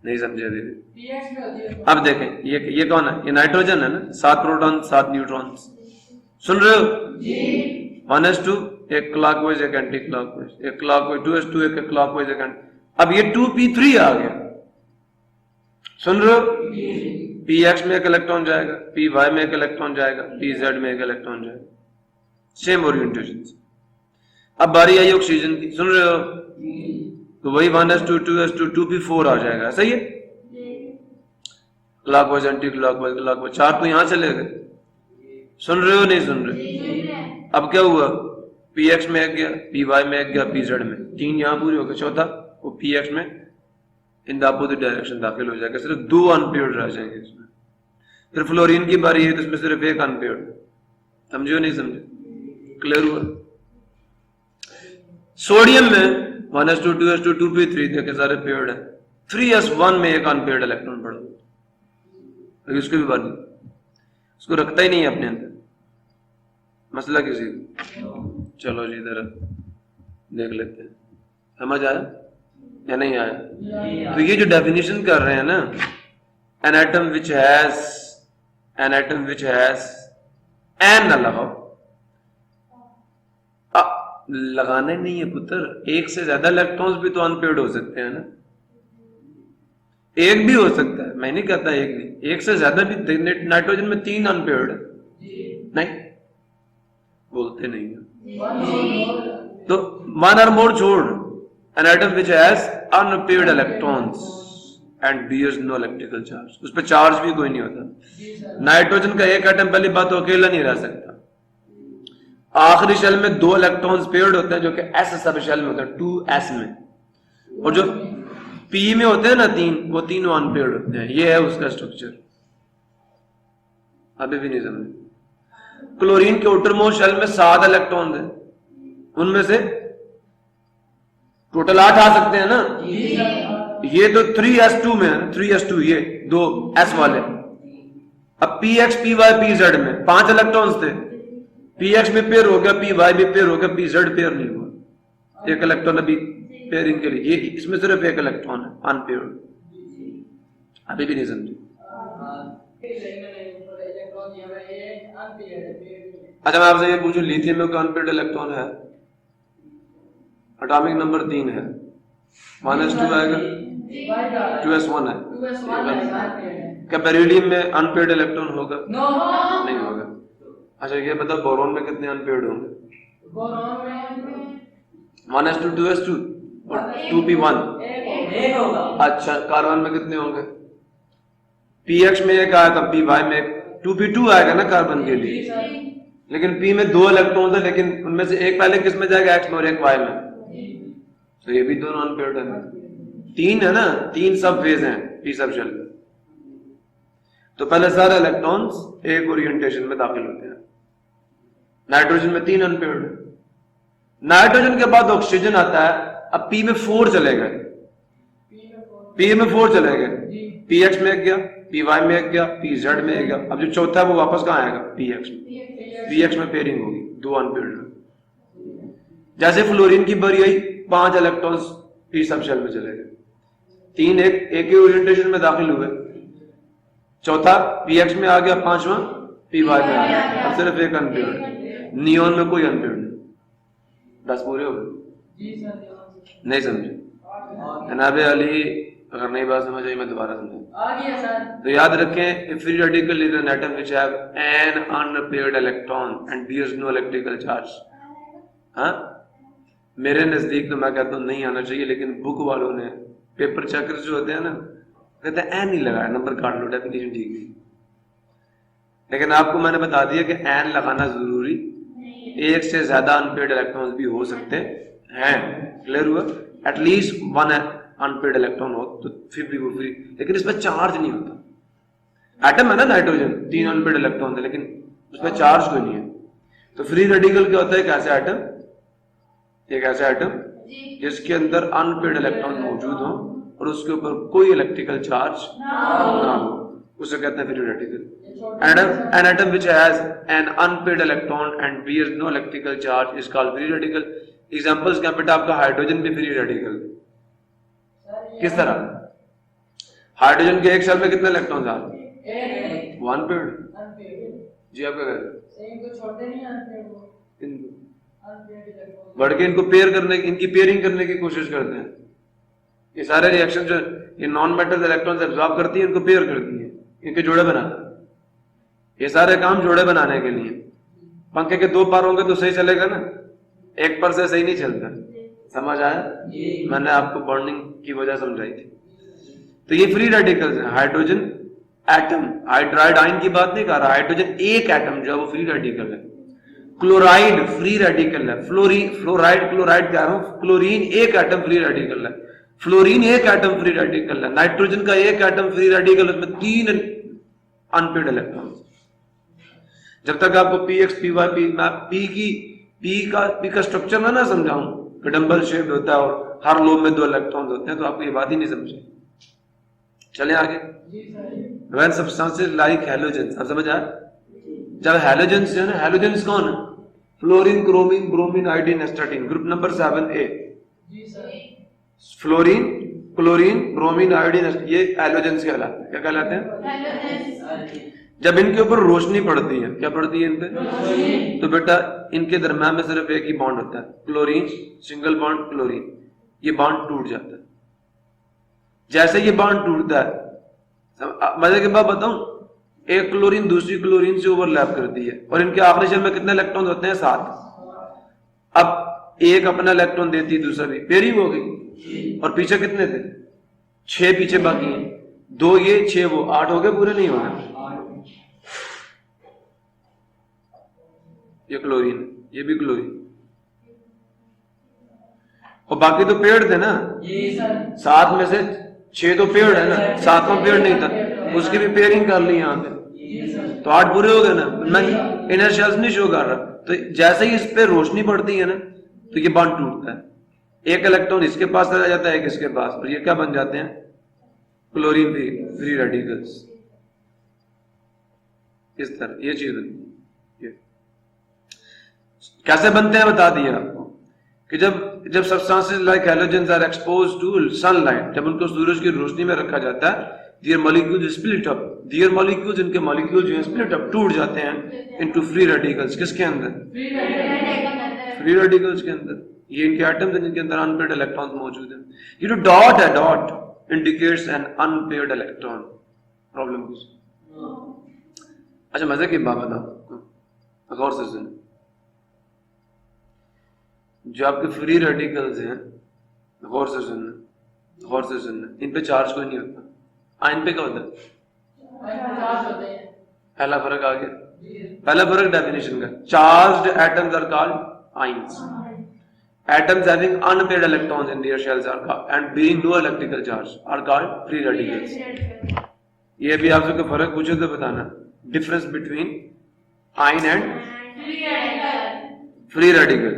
A: नहीं समझे दीदी? अब देखें, ये कौन है? ये नाइट्रोजन है ना, 7 प्रोटॉन 7 न्यूट्रॉन। सुन रहे हो? 1s2 एक क्लॉकवाइज एक एंटी क्लॉकवाइज, एक क्लॉकवाइज, 2s2 एक क्लॉकवाइज एक एंटी। अब ये 2p3 आ गया। सुन रहे हो? px में एक इलेक्ट्रॉन जाएगा, py में एक इलेक्ट्रॉन जाएगा, pz में एक इलेक्ट्रॉन जाएगा, सेम ओरिएंटेशन। अब बारी आई ऑक्सीजन की। सुन रहे हो? तो वही 1s2 2s2 2p4 आ जाएगा। सही है? क्लॉकवाइज एंटी क्लॉकवाइज क्लॉकवाइज, 4 तो यहां चले गए। सुन रहे हो? नहीं सुन रहे? अब क्या हुआ? px में एक गया, py में एक गया, pz में 3 यहां पूरे हो गए, चौथा वो px में इन द अपोजिट डायरेक्शन दाखिल हो जाएगा। सिर्फ 2 अनपेयर्ड रह जाएंगे इसमें। फिर फ्लोरीन की बारी है तो इसमें सिर्फ 1 अनपेयर्ड। समझो? नहीं समझे? क्लियर हुआ? सोडियम में 1s2 2s2 2p3 देखे सारे पेयर्ड है, 3s1 में 1 अनपेयर्ड इलेक्ट्रॉन पड़ा, लेकिन उसकी भी बात नहीं, उसको रखता ही नहीं है अपने अंदर। मसला किसी को? चलो जी इधर देख लेते हैं, समझ आया या नहीं आया? तो ये जो डेफिनेशन कर रहे हैं ना, an atom which has an ना लगाओ, लगाना ही नहीं है पुत्र। 1 से ज्यादा इलेक्ट्रॉन्स भी तो अनपेयर्ड हो सकते हैं ना, 1 भी हो सकता है, मैं नहीं कहता 1 नहीं, 1 से ज्यादा भी। नाइट्रोजन में 3 अनपेयर्ड है, नहीं बोलते नहीं है। तो 1 or more छोड़, an atom which has unpaired electrons and bears no electrical charge, उस पर चार्ज भी कोई नहीं होता। नाइट्रोजन का एक एटम पहली बात तो अकेला नहीं रह सकता, आखिरी शेल में 2 इलेक्ट्रॉन्स पेयर्ड होते हैं जो कि s सब शेल में होते हैं, 2s में, और जो p में होते हैं ना 3, वो तीनों अनपेयर्ड होते हैं। ये है उसका स्ट्रक्चर। अभी भी नहीं समझे? क्लोरीन के आउटरमोस्ट शेल में 7 इलेक्ट्रॉन है, उनमें से टोटल 8 आ सकते हैं ना। ये तो 3s2 में है, 3s2 ये 2 s वाले। अब px py pz में 5 इलेक्ट्रॉन्स थे, px में पेयर हो गया, py भी पेयर हो गया, pz पेयर नहीं हुआ, 1 इलेक्ट्रॉन अभी पेयरिंग के लिए। ये इसमें सिर्फ 1 इलेक्ट्रॉन है अनपेयर्ड। अभी भी नहीं समझे? अच्छा मैं आपसे ये पूछूं, लिथियम में कोई अनपेयर्ड इलेक्ट्रॉन है? एटॉमिक नंबर 3 है, 1s2 आएगा, 2s1 है। क्या बेरिलियम में अनपेयर्ड इलेक्ट्रॉन होगा? नहीं होगा। अच्छा ये बताओ बोरॉन में कितने अनपेयर्ड होंगे?
B: बोरॉन में
A: 1s2 2s2 और 2p1।
B: एक होगा।
A: अच्छा कार्बन में कितने होंगे? px में एक आएगा, py में एक, 2p2 आएगा ना कार्बन के लिए। लेकिन p में 2 इलेक्ट्रॉन है, लेकिन उनमें से एक पहले किस में जाएगा? x में और एक y में। तो ये भी दोनों अनपेयर्ड है। 3 है ना, 3 सब फेज हैं p सब शेल में। तो पहले सारे इलेक्ट्रॉन्स एक ओरिएंटेशन में दाखिल होते हैं। नाइट्रोजन में 3 अनपेयर्ड है। नाइट्रोजन के बाद ऑक्सीजन आता है, अब p में 4 चले गए, p में 4 चले गए, px में एक गया, py में एक गया, pz में एक गया। अब जो चौथा है वो वापस कहाँ आएगा? px में। px में पेयरिंग होगी, 2 अनपेयर्ड। जैसे फ्लोरीन की बारी आई, 5 इलेक्ट्रॉन्स p सब शेल में चले गए, 3 एक ही ओरिएंटेशन में दाखिल हुए, चौथा px में आ गया, 5वां py में आ गया। अब सिर्फ एक अनपेयर्ड, नियोन में कोई अनपेयर्ड नहीं। 10 पूरे हो गए? नहीं समझे? जनाबे अली अगर नई बात समझ आई मैं दोबारा समझाऊं। तो याद रखें, free radical is an atom which have an unpaired electron and bears no electrical charge. हाँ, मेरे नजदीक तो मैं कहता हूँ नहीं आना चाहिए, लेकिन बुक वालों ने, पेपर चेकर्स जो होते हैं ना, कहते हैं एन नहीं लगाया, नंबर काट लो, डेफिनेशन ठीक नहीं। लेकिन आपको मैंने बता दिया कि एन लगाना जरूरी, एक से ज्यादा अनपेयर्ड इलेक्ट्रॉन्स भी हो सकते हैं। क्लियर हुआ? एटलीस्ट 1 अनपेयर्ड इलेक्ट्रॉन हो तो फिर भी वो फ्री, लेकिन इसमें चार्ज नहीं होता। एटम है ना नाइट्रोजन, 3 अनपेयर्ड इलेक्ट्रॉन है, लेकिन उसमें चार्ज कोई नहीं है। तो फ्री रेडिकल क्या होता है? एक ऐसा एटम, एक ऐसा एटम जिसके अंदर अनपेयर्ड इलेक्ट्रॉन मौजूद हो और उसके ऊपर कोई इलेक्ट्रिकल चार्ज ना हो, उसे कहते हैं free radical. An atom which has an unpaired electron and bears no electrical charge is called free radical. Examples क्या बेटा? आपका हाइड्रोजन भी फ्री रेडिकल। किस तरह? हाइड्रोजन के एक शेल में कितने इलेक्ट्रॉन्स आ रहे हैं? 1 पेयर्ड। जी आपका बढ़ के इनको पेयर करने की, इनकी पेयरिंग करने की कोशिश करते हैं। ये सारे रिएक्शन जो ये नॉन मेटल इलेक्ट्रॉन्स एब्जॉर्ब करती है, इनको पेयर करती है, इनके जोड़े बनाते हैं। ये सारे काम जोड़े बनाने के लिए। पंखे के 2 पार होंगे तो सही चलेगा ना, एक पर से सही नहीं चलता। समझ आया? मैंने आपको बॉन्डिंग की वजह समझाई थी। तो ये फ्री रेडिकल्स हैं। हाइड्रोजन एटम, हाइड्राइड आयन की बात नहीं कर रहा, हाइड्रोजन एक एटम जो है वो फ्री रेडिकल है। क्लोराइड फ्री रेडिकल है। फ्लोराइड कह रहा हूं, क्लोरीन एक एटम फ्री रेडिकल है। फ्लोरीन एक एटम फ्री रेडिकल है। नाइट्रोजन का एक एटम फ्री रेडिकल, उसमें 3 अनपेयर्ड इलेक्ट्रॉन। जब तक आपको px py p का स्ट्रक्चर ना समझाऊं, डंबल शेप होता है और हर लोब में 2 इलेक्ट्रॉन होते हैं, तो आपको ये बात ही नहीं समझे। चले आगे। व्हेन सब्सटेंसेस लाइक हैलोजेंस, अब समझ आया? जब हैलोजेंस है ना, हैलोजेंस कौन है? Fluorine, chlorine, bromine, iodine, astatine. Group number 7A। Fluorine, chlorine, bromine, iodine, ये हैलोजेंस कहलाते हैं। क्या कहलाते हैं? जब इनके ऊपर रोशनी पड़ती है, क्या पड़ती है इन पे? तो बेटा इनके दरम्यान में सिर्फ एक ही बॉन्ड होता है, क्लोरीन, सिंगल बॉन्ड क्लोरीन। ये बॉन्ड टूट जाता है। जैसे ये बॉन्ड टूटता है, मजे की बात बताऊं, एक क्लोरीन दूसरी क्लोरीन से ओवरलैप करती है और इनके आखिरी शेल में कितने इलेक्ट्रॉन होते हैं? 7। अब एक अपना इलेक्ट्रॉन देती है, दूसरा भी, पेयरिंग हो गई। और पीछे कितने थे? 6 पीछे बाकी हैं, 2 ये 6 वो, 8 हो गए पूरे? नहीं हो गए। ये क्लोरीन, ये भी क्लोरीन, और बाकी तो पेड़ थे ना, 7 में से 6 तो पेड़ है ना, 7वां पेड़ नहीं था, उसकी भी पेयरिंग कर ली यहाँ पे, तो 8 पूरे हो गए ना। मैं इनर शेल्स नहीं शो कर रहा। तो जैसे ही इस पे रोशनी पड़ती है ना, तो ये बॉन्ड टूटता है, एक इलेक्ट्रॉन इसके पास चला जाता है, एक इसके पास, और ये क्या बन जाते हैं? Chlorine free radicals. इस तरह ये चीज होती है। कैसे बनते हैं बता दिया आपको, कि जब substances like halogens are exposed to sunlight, जब उनको सूरज की रोशनी में रखा जाता है, their molecules split up, their molecules, इनके मॉलिक्यूल जो है स्प्लिट अप, टूट जाते हैं इनटू फ्री रेडिकल्स। किसके अंदर? फ्री रेडिकल्स के अंदर। ये इनके एटम्स हैं जिनके अंदर अनपेयर्ड इलेक्ट्रॉन्स मौजूद हैं। ये जो डॉट है, dot indicates an unpaired electron. Problem कुछ? अच्छा मजे की बात बताओ, गौर से सुन, जो आपके फ्री रेडिकल्स हैं, गौर से सुनना, गौर से सुनना, इन पे चार्ज कोई नहीं होता। आयन पे क्या होता है?
B: चार्ज होते हैं।
A: पहला फर्क आ गया। पहला फर्क डेफिनेशन का, charged atoms are called ions, atoms having unpaired electrons in their shells are called and bearing no electrical charge are called free radicals. ये भी आप सबको फर्क पूछो तो बताना, difference between ion and free radical.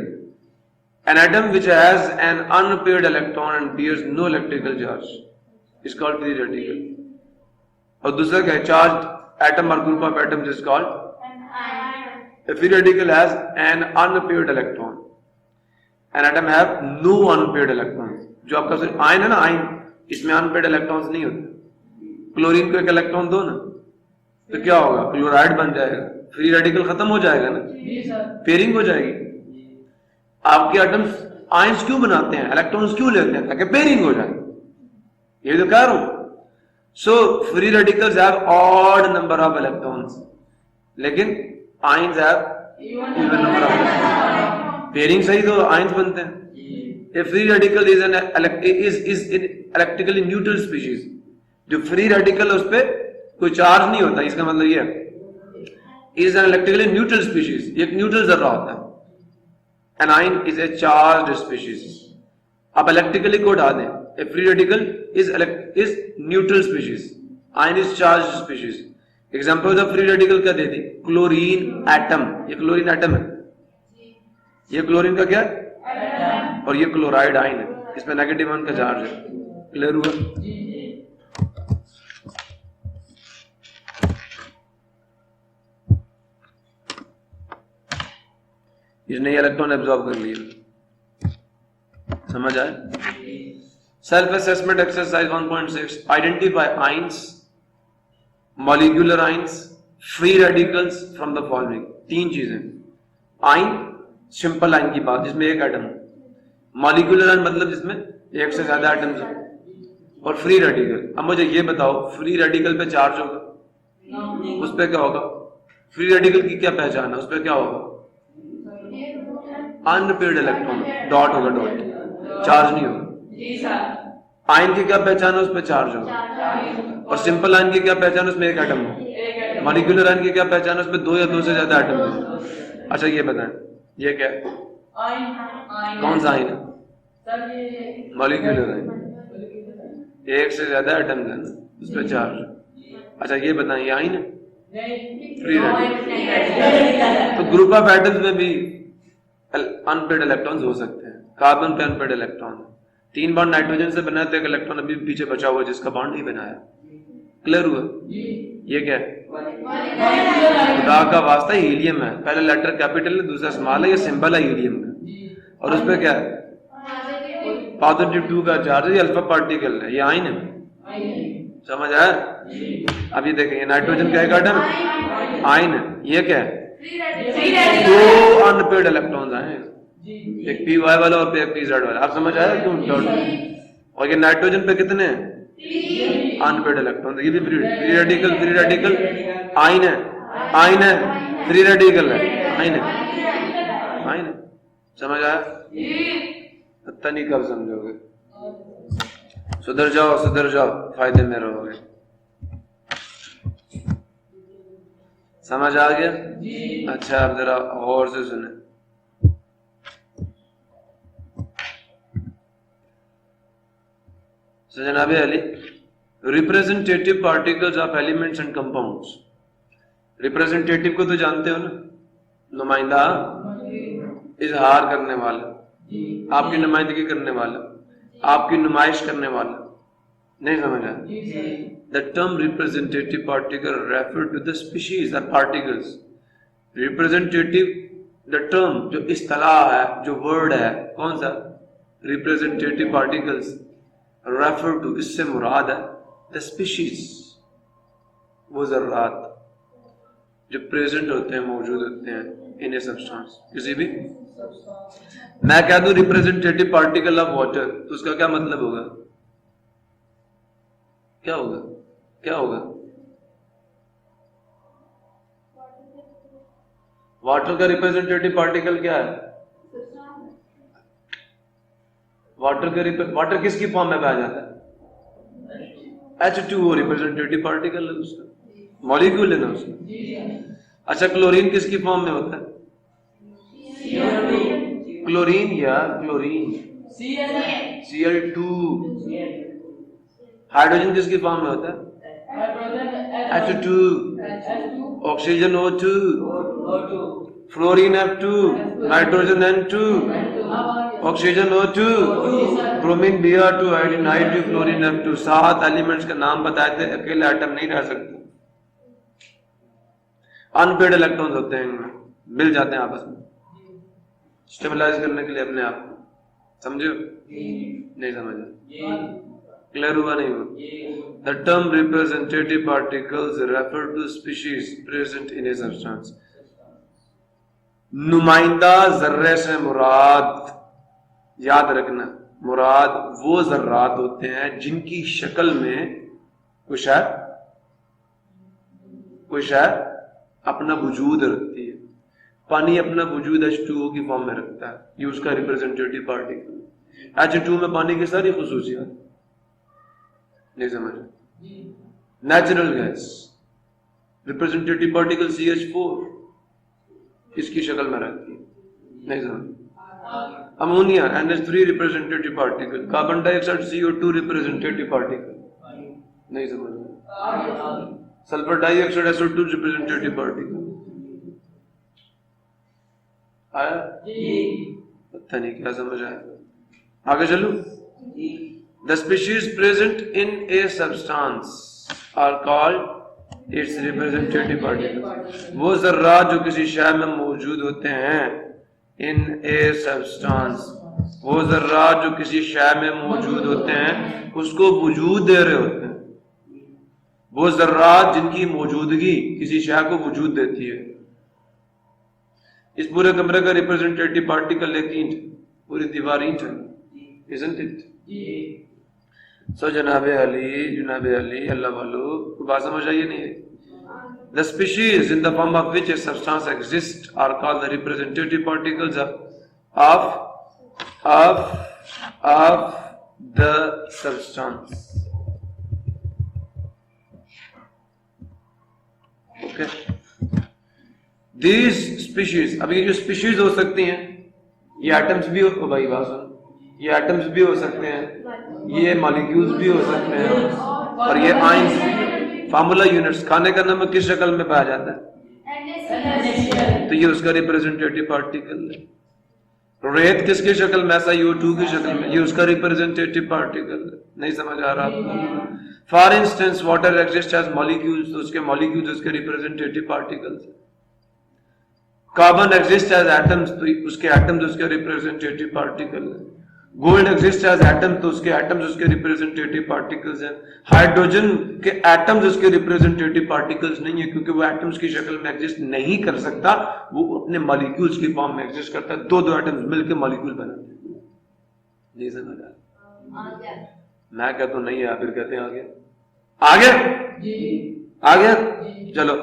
A: An atom which has an unpaired electron and bears no electrical charge is called free radical. और दूसरा क्या है? Charged atom or group of atoms is called a free radical has an unpaired electron. An atom have no unpaired electrons. जो आपका सिर्फ ion है ना, ion, इसमें अनपेड इलेक्ट्रॉन्स नहीं होते। क्लोरीन को एक इलेक्ट्रॉन दो ना तो क्या होगा? क्लोराइड बन जाएगा, फ्री रेडिकल खत्म हो जाएगा ना, पेयरिंग हो जाएगी। आपके एटम्स आयंस क्यों बनाते हैं, इलेक्ट्रॉन्स क्यों लेते हैं? ताकि पेयरिंग हो जाए, ये तो कह रहा हूं। So free radicals have odd number of electrons, लेकिन ions have even number of electrons. Pairing सही तो आयंस बनते हैं। A free radical is electrically neutral species. जो फ्री रेडिकल है उस पर कोई चार्ज नहीं होता, इसका मतलब ये is an electrically neutral species, एक न्यूट्रल जर्रा होता है। An ion is a charged species. आप इलेक्ट्रिकली को हटा दें, a free radical is neutral species, ion is charged species. Example of free radical क्या दे दी? क्लोरीन एटम, ये क्लोरीन एटम है, ये क्लोरीन का क्या है? और ये क्लोराइड आयन है, इसमें नेगेटिव वन का चार्ज है। क्लियर हुआ? इसने इलेक्ट्रॉन एब्जॉर्ब कर लिया, समझ आए? Self assessment exercise 1.6, identify ions, molecular ions, free radicals from the following. तीन चीजें, आयन, सिंपल आयन की बात जिसमें एक एटम, मॉलिक्यूलर आयन मतलब जिसमें एक से ज्यादा एटम्स हो, और फ्री रेडिकल। अब मुझे ये बताओ, फ्री रेडिकल पे चार्ज होगा, उस पे क्या होगा? फ्री रेडिकल की क्या पहचान है, उस पे क्या होगा? अनपेयर्ड इलेक्ट्रॉन, डॉट होगा, डॉट, चार्ज नहीं होगा। आयन की क्या पहचान है, उस पे चार्ज होगा। और सिंपल आयन की क्या पहचान है, उसमें एक एटम होगा। मॉलिक्यूलर आयन की क्या पहचान है, उसमें दो या दो से ज्यादा एटम है। अच्छा ये बताएं, ये क्या है? कौन सा आयन है? मॉलिक्यूलर आयन, एक से ज्यादा एटम है ना, उस पे चार्ज। अच्छा ये बताएं, ये आयन है? Free radical. तो ग्रुप ऑफ एटम्स में भी अनपेड इलेक्ट्रॉन्स हो सकते हैं। कार्बन पे अनपेड इलेक्ट्रॉन, 3 बॉन्ड नाइट्रोजन से बना तो एक इलेक्ट्रॉन अभी पीछे बचा हुआ जिसका बॉन्ड नहीं बनाया। क्लियर हुआ? ये क्या है? खुदा का वास्ता हीलियम है, पहला लेटर कैपिटल है, दूसरा स्मॉल है, ये सिंबल है हीलियम का। और उस पे क्या है? पॉजिटिव 2 का चार्ज है, अल्फा पार्टिकल है, ये आयन है। समझ आया? अब ये देखें, नाइट्रोजन का एक एटम आयन है, ये क्या है? दो अनपेड इलेक्ट्रॉन्स आए, एक पी वाई वाला और एक पी जेड वाला। आप समझ आया क्यों डॉट? और ये नाइट्रोजन पे कितने अनपेड इलेक्ट्रॉन? ये भी free radical, free radical ion है, आयन है, फ्री रेडिकल है, आयन है, आयन है। समझ आया? पता नहीं कब समझोगे। सुधर जाओ, सुधर जाओ, फायदे में रहोगे। समझ आ गया? अच्छा अब जरा और से सुने। जनाबे Ali, representative particles of elements and compounds. Representative को तो जानते हो ना, नुमाइंदा, इजहार करने वाला, आपकी नुमाइंदगी करने वाला, आपकी नुमाइश करने वाला। नहीं समझा? The term representative particle refer to the species or particles. Representative, the term जो इस्तिलाह है, जो वर्ड है, कौन सा? Representative particles refer to, इससे मुराद है the species, वो जर्रात जो प्रेजेंट होते हैं, मौजूद होते हैं इन ए सब्सटेंस, किसी भी। मैं कह दूं रिप्रेजेंटेटिव पार्टिकल ऑफ वाटर, तो उसका क्या मतलब होगा? क्या होगा? क्या होगा? वाटर का रिप्रेजेंटेटिव पार्टिकल क्या है? वाटर किसकी फॉर्म में पाया जाता है? H2O रिप्रेजेंटेटिव पार्टिकल है उसका, मॉलिक्यूल है ना उसका। अच्छा, क्लोरीन किसकी फॉर्म में होता है? क्लोरीन या क्लोरीन, Cl2। हाइड्रोजन किसकी फॉर्म में होता है? H2। Oxygen O2, fluorine F2, nitrogen N2, oxygen O2, bromine Br2, iodine I2, fluorine F2। 7 elements के नाम बताए थे, अकेले एटम नहीं रह सकते, अनपेड इलेक्ट्रॉन्स होते हैं इनमें, मिल जाते हैं आपस में स्टेबलाइज करने के लिए अपने आप को, समझे? नहीं समझे? क्लियर हुआ नहीं हुआ? The term representative particles refer to species present in a substance. नुमाइंदा जर्रे से मुराद, याद रखना, मुराद वो जर्रात होते हैं जिनकी शक्ल में कुछ है अपना वजूद रखती है। पानी अपना वजूद H2O की फॉर्म में रखता है, ये उसका रिप्रेजेंटेटिव पार्टिकल। H2O में पानी की सारी खुसूसियात, नहीं समझ? Natural gas representative particle CH4 इसकी शक्ल में रहती है, नहीं समझ? Ammonia NH3 representative particle, carbon dioxide CO2 representative particle, नहीं समझ? Sulphur dioxide SO2 representative particle. आया? पता नहीं क्या समझ आया। आगे चलूं? The species present in a substance are called its representative particles। वो जर्रात जो किसी शय में मौजूद होते हैं, in a substance, वो जर्रात जो किसी शय में मौजूद होते हैं उसको वजूद दे रहे होते हैं। वो जर्रात जिनकी मौजूदगी किसी शय को वजूद देती है। इस पूरे कमरे का रिप्रेजेंटेटिव पार्टिकल एक ईंट, पूरी दीवार ईंट है, isn't it? सो जनाबे अली अल्लाह वालो को बात समझ आई नहीं? The species in the form of which a substance exists are called the representative particles of the substance। Okay? These species, अब ये जो species हो सकती हैं, ये एटम्स भी हो, भाई बात सुन, ये एटम्स भी हो सकते हैं, ये मॉलिक्यूल्स भी हो सकते हैं, और ये आयंस, फार्मूला यूनिट्स। खाने का नमक किस शक्ल में पाया जाता है? तो ये उसका रिप्रेजेंटेटिव पार्टिकल है। रेत किसकी शक्ल में? SiO2 की शक्ल में, ये उसका रिप्रेजेंटेटिव पार्टिकल है। नहीं समझ आ रहा आपको? For instance water exist as molecules, तो उसके मॉलिक्यूल्स उसके representative particles. Carbon exist as atoms, तो उसके एटम्स उसके रिप्रेजेंटेटिव पार्टिकल है। गोल्ड एग्जिस्ट एज एटम, तो उसके एटम्स उसके रिप्रेजेंटेटिव पार्टिकल्स हैं। हाइड्रोजन के एटम्स उसके रिप्रेजेंटेटिव पार्टिकल्स नहीं है, क्योंकि वो एटम्स की शक्ल में एग्जिस्ट नहीं कर सकता, वो अपने मॉलिक्यूल्स की फॉर्म में एग्जिस्ट करता है। दो एटम्स मिलकर मॉलिक्यूल बनाते हैं। जी समझ आया? मैं कहता हूं नहीं है, फिर कहते हैं आ गया। चलो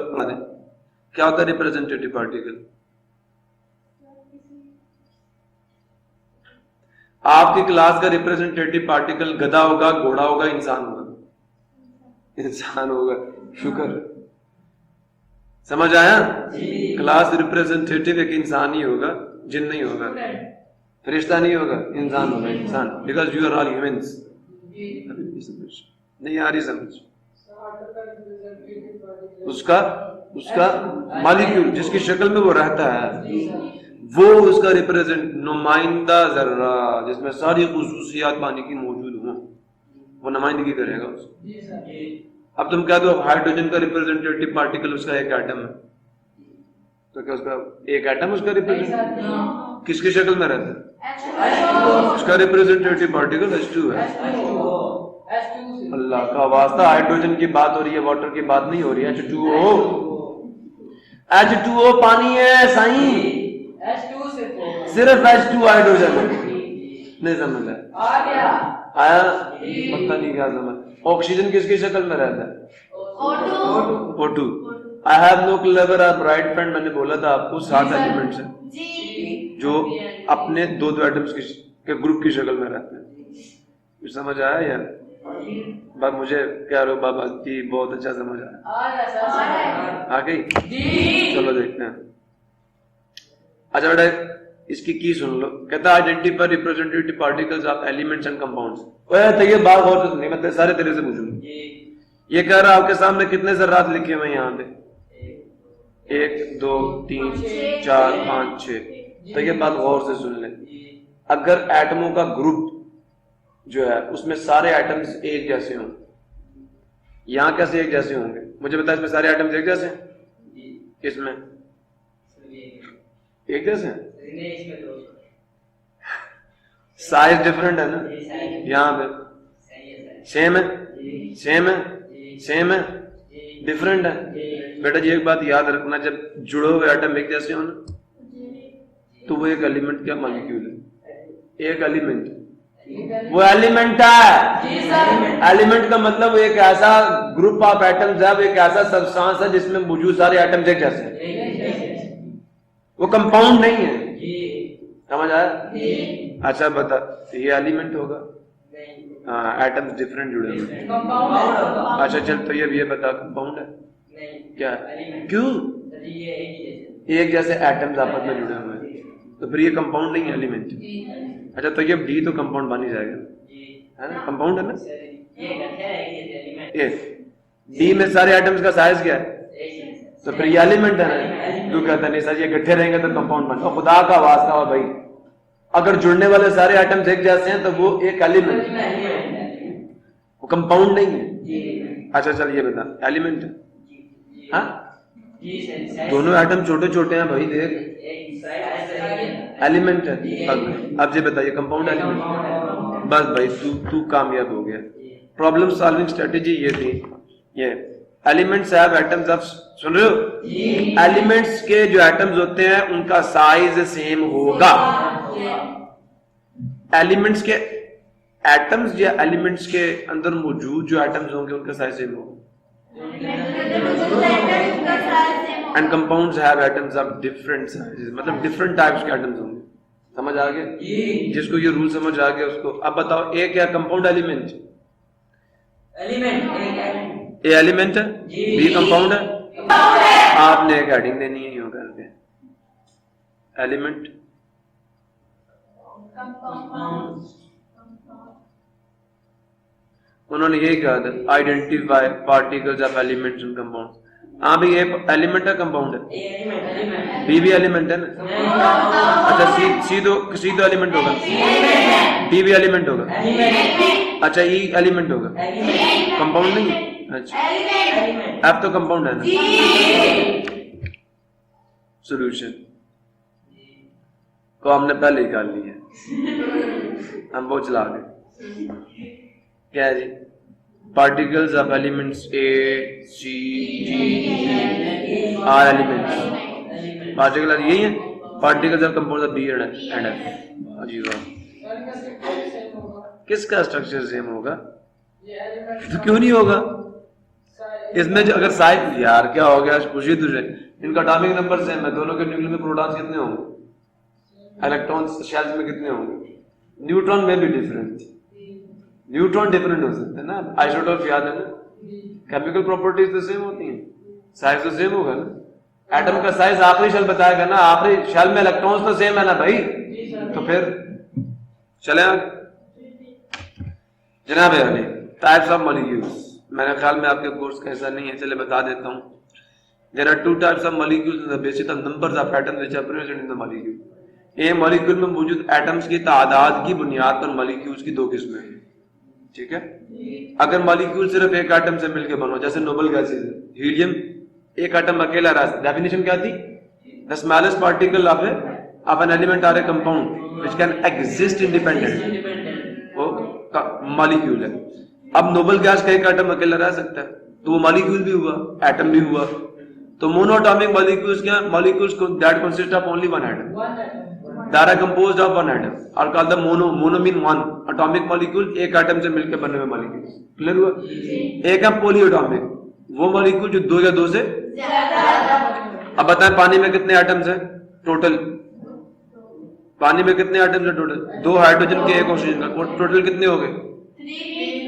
A: क्या होता है रिप्रेजेंटेटिव पार्टिकल? आपकी क्लास का रिप्रेजेंटेटिव पार्टिकल गधा होगा, घोड़ा होगा, इंसान होगा? इंसान होगा, शुक्र। समझ आया? क्लास रिप्रेजेंटेटिव एक इंसान ही होगा, जिन नहीं होगा, फरिश्ता नहीं होगा, इंसान होगा, इंसान, because you are all humans. नहीं आ रही समझ? उसका मॉलिक्यूल जिसकी शक्ल में वो रहता है, वो उसका रिप्रेजेंट, नुमाइंदा जर्रा जिसमें सारी खुसूसियात पानी की मौजूद हो, वो नुमाइंदगी करेगा उसको। अब तुम कह दो हाइड्रोजन का रिप्रेजेंटेटिव पार्टिकल उसका एक एटम है, तो क्या उसका एक एटम उसका रिप्रेजेंटेटिव किसकी शक्ल में रहता है? उसका रिप्रेजेंटेटिव पार्टिकल H2 है। अल्लाह का वास्ता, हाइड्रोजन की बात हो रही है, वाटर की बात नहीं हो रही है। H2O पानी है साईं, सिर्फ H2 हाइड्रोजन है। नहीं समझ आया? पता नहीं क्या समझ। ऑक्सीजन किसकी शक्ल में रहता है? O2। I have no clever और ब्राइट फ्रेंड मैंने बोला था आपको 7 एलिमेंट्स हैं जो अपने दो दो एटम्स के ग्रुप की शक्ल में रहते हैं। कुछ समझ आया यार? बात मुझे कह रहे हो बाबा जी बहुत अच्छा समझ आया। आ गई? चलो देखते हैं। अच्छा बेटा इसकी की सुन लो। कहता है identify representative particles of elements and compounds. ओए तो ये बात और तो नहीं, मैं सारे तेरे से पूछूंगा। ये कह रहा आपके सामने कितने जर्रात लिखे हुए हैं यहाँ पे? 1 2 3 4 5 6। तो ये बात गौर से सुन ले। अगर एटमों का ग्रुप जो है उसमें सारे एटम्स एक जैसे हों, यहाँ कैसे एक जैसे होंगे? मुझे बता, इसमें सारे एटम्स एक जैसे हैं? इसमें एक जैसे हैं? साइज डिफरेंट है ना? यहाँ पे सेम है, सेम है, सेम है, डिफरेंट है। बेटा जी एक बात याद रखना, जब जुड़े हुए एटम एक जैसे हो ना तो वो एक एलिमेंट क्या मॉलिक्यूल है? एक एलिमेंट वो एलिमेंट है। एलिमेंट का मतलब वो एक ऐसा ग्रुप ऑफ एटम्स है, वो एक ऐसा सब्सटेंस है जिसमें मौजूद सारे एटम्स एक जैसे हैं। वो कंपाउंड नहीं है। समझ आया? अच्छा बता, ये एलिमेंट होगा? हाँ, एटम्स डिफरेंट जुड़े हुए हैं। अच्छा चल तो ये बता कंपाउंड है क्या? क्यों? एक जैसे एटम्स आपस में जुड़े हुए हैं तो फिर ये कंपाउंड नहीं है, एलिमेंट। अच्छा तो ये डी तो कंपाउंड बन ही जाएगा, है ना? कंपाउंड है ना? ये डी में सारे एटम्स का साइज क्या है? तो फिर ये एलिमेंट है ना? तू कहता नहीं सर ये इकट्ठे रहेंगे तो कंपाउंड बन। और खुदा का वास्ता हो भाई, अगर जुड़ने वाले सारे एटम्स एक जैसे हैं तो वो एक एलिमेंट, वो कंपाउंड नहीं है। अच्छा चल ये बता, एलिमेंट है? हाँ दोनों एटम छोटे छोटे हैं भाई, देख एलिमेंट है। अब ये बताइए कंपाउंड एलिमेंट? बस भाई तू कामयाब हो गया। प्रॉब्लम सॉल्विंग स्ट्रेटेजी ये थी। ये एलिमेंट्स हैव एटम्स ऑफ, सुन रहे हो? एलिमेंट्स के जो एटम्स होते हैं उनका साइज सेम होगा। एलिमेंट्स के एटम्स या एलिमेंट्स के अंदर मौजूद जो एटम्स होंगे उनका साइज सेम होगा। And compounds have atoms of different sizes, मतलब डिफरेंट टाइप्स के एटम्स होंगे। समझ आ गया? जिसको ये रूल समझ आ गया उसको अब बताओ ए क्या कंपाउंड एलिमेंट? ए एलिमेंट है, बी कंपाउंड है। आपने एक हेडिंग देनी है यूं करके, एलिमेंट उन्होंने यही कहा था, identify particles of elements and compounds. हाँ भाई ये एलिमेंट है कंपाउंड है? बी भी एलिमेंट है ना? अच्छा सी तो एलिमेंट होगा, बी भी एलिमेंट होगा। अच्छा ई एलिमेंट होगा, कंपाउंड नहीं है? अच्छा एफ तो कंपाउंड है ना? सॉल्यूशन को हमने पहले ही कर लिया, हम वो चला गए। क्या है जी? Particles of elements A C D are elements. Particle यही है, particles of compounds of B and F. जी वाह, किसका स्ट्रक्चर सेम होगा? तो क्यों नहीं होगा? इसमें जो अगर साइज, यार क्या हो गया खुशी तुझे? इनका एटॉमिक नंबर सेम है, दोनों के न्यूक्लियस में प्रोटॉन्स कितने होंगे? इलेक्ट्रॉन्स शेल्स में कितने होंगे? न्यूट्रॉन में भी डिफरेंट, न्यूट्रॉन डिफरेंट हो सकते हैं ना। आइसोटोप याद है ना? केमिकल प्रॉपर्टीज तो सेम होती हैं, साइज तो सेम होगा ना। एटम का साइज आखिरी शेल बताएगा ना, आखिरी शेल में इलेक्ट्रॉन्स तो सेम है ना भाई। तो फिर चले जनाब अली, टाइप्स ऑफ मॉलिक्यूल्स। मेरे ख्याल में आपके कोर्स का ऐसा नहीं है, चले बता देता हूँ। There are 2 types of molecules in the basis of numbers of atoms which are present in the molecule. एक मॉलिक्यूल में मौजूद एटम्स की तादाद की बुनियाद पर मॉलिक्यूल्स की 2 किस्में हैं। ठीक है? अगर मॉलिक्यूल सिर्फ एक एटम से मिलकर बनो, जैसे नोबल गैसेस, हीलियम एक एटम अकेला रहा, डेफिनेशन क्या थी? The smallest particle of an element are a compound which can exist independent, वो मॉलिक्यूल है। अब नोबल गैस का एक एटम अकेला रह सकता है, तो वो मॉलिक्यूल भी हुआ, एटम भी हुआ। तो मोनोएटॉमिक मॉलिक्यूल्स क्या? Molecules that consist of only one atom that are composed of one atom are called the mono mean one atomic molecule, एक एटम से मिलकर बने हुए मॉलिक्यूल। क्लियर हुआ? एक है पॉलीएटॉमिक, वो मॉलिक्यूल जो 2 या 2 से अब बताएं पानी में कितने एटम्स हैं टोटल? पानी में कितने एटम्स हैं टोटल? 2 हाइड्रोजन के 1 ऑक्सीजन का, टोटल कितने हो गए?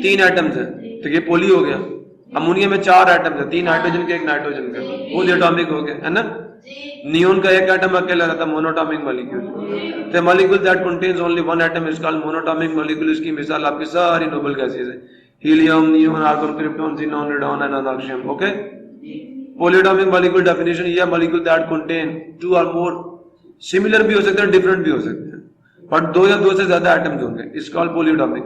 A: 3 एटम्स हैं। तो ये पोली हो गया। अमोनिया में 4 एटम्स है, 3 हाइड्रोजन के 1 नाइट्रोजन का, पोली एटॉमिक हो गया, है ना? नियोन का 1 एटम अकेला रहता, monoatomic molecule. The molecule that contains only 1 atom is called monoatomic molecule. इसकी मिसाल आपकी सारी नोबल गैसेस है, helium, neon, argon, krypton, xenon, radon and अनोक्सियम। ओके, पॉलीएटॉमिक मॉलिक्यूल डेफिनेशन, ये मॉलिक्यूल दैट कंटेन 2 और मोर, सिमिलर भी हो सकते हैं, डिफरेंट भी हो सकते हैं, बट 2 या 2 से ज्यादा एटम्स होंगे, इस कॉल्ड पॉलीएटॉमिक।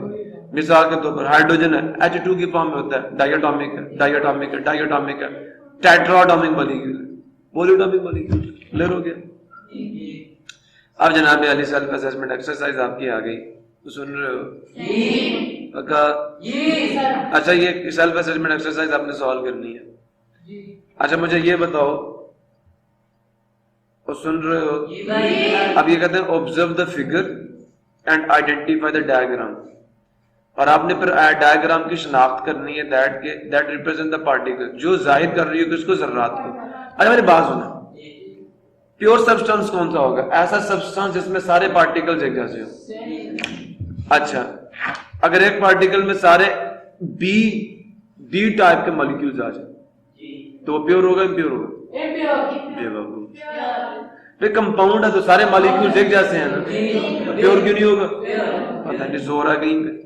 A: मिसाल के तौर पर हाइड्रोजन है, H2 की फॉर्म में होता है, डायटॉमिक है, डायटॉमिक है, डायटॉमिक है, टेट्राटॉमिक मॉलिक्यूल है, पॉलीएटॉमिक मॉलिक्यूल। क्लियर हो गया? अब जनाब अली सेल्फ असेसमेंट एक्सरसाइज आपकी आ गई, तो सुन रहे हो? पक्का? अच्छा, ये सेल्फ असेसमेंट एक्सरसाइज आपने सॉल्व करनी है। अच्छा मुझे ये बताओ, और सुन रहे हो? अब ये कहते हैं observe the figure and identify the diagram, और आपने फिर डायग्राम की शनाख्त करनी है दैट रिप्रेजेंट द पार्टिकल, जो जाहिर कर रही है किसको? ज़र्रात को। अच्छा मेरी बात सुना, प्योर सब्सटेंस कौन सा होगा? ऐसा सब्सटेंस जिसमें सारे पार्टिकल्स एक जैसे हो। अच्छा, अगर एक पार्टिकल में सारे बी टाइप के मॉलिक्यूल्स आ जाए तो वो प्योर होगा? प्योर होगा? फिर कंपाउंड है तो सारे मॉलिक्यूल्स एक जैसे हैं ना, तो प्योर क्यों नहीं होगा? पता नहीं, जोर आ कहीं पे।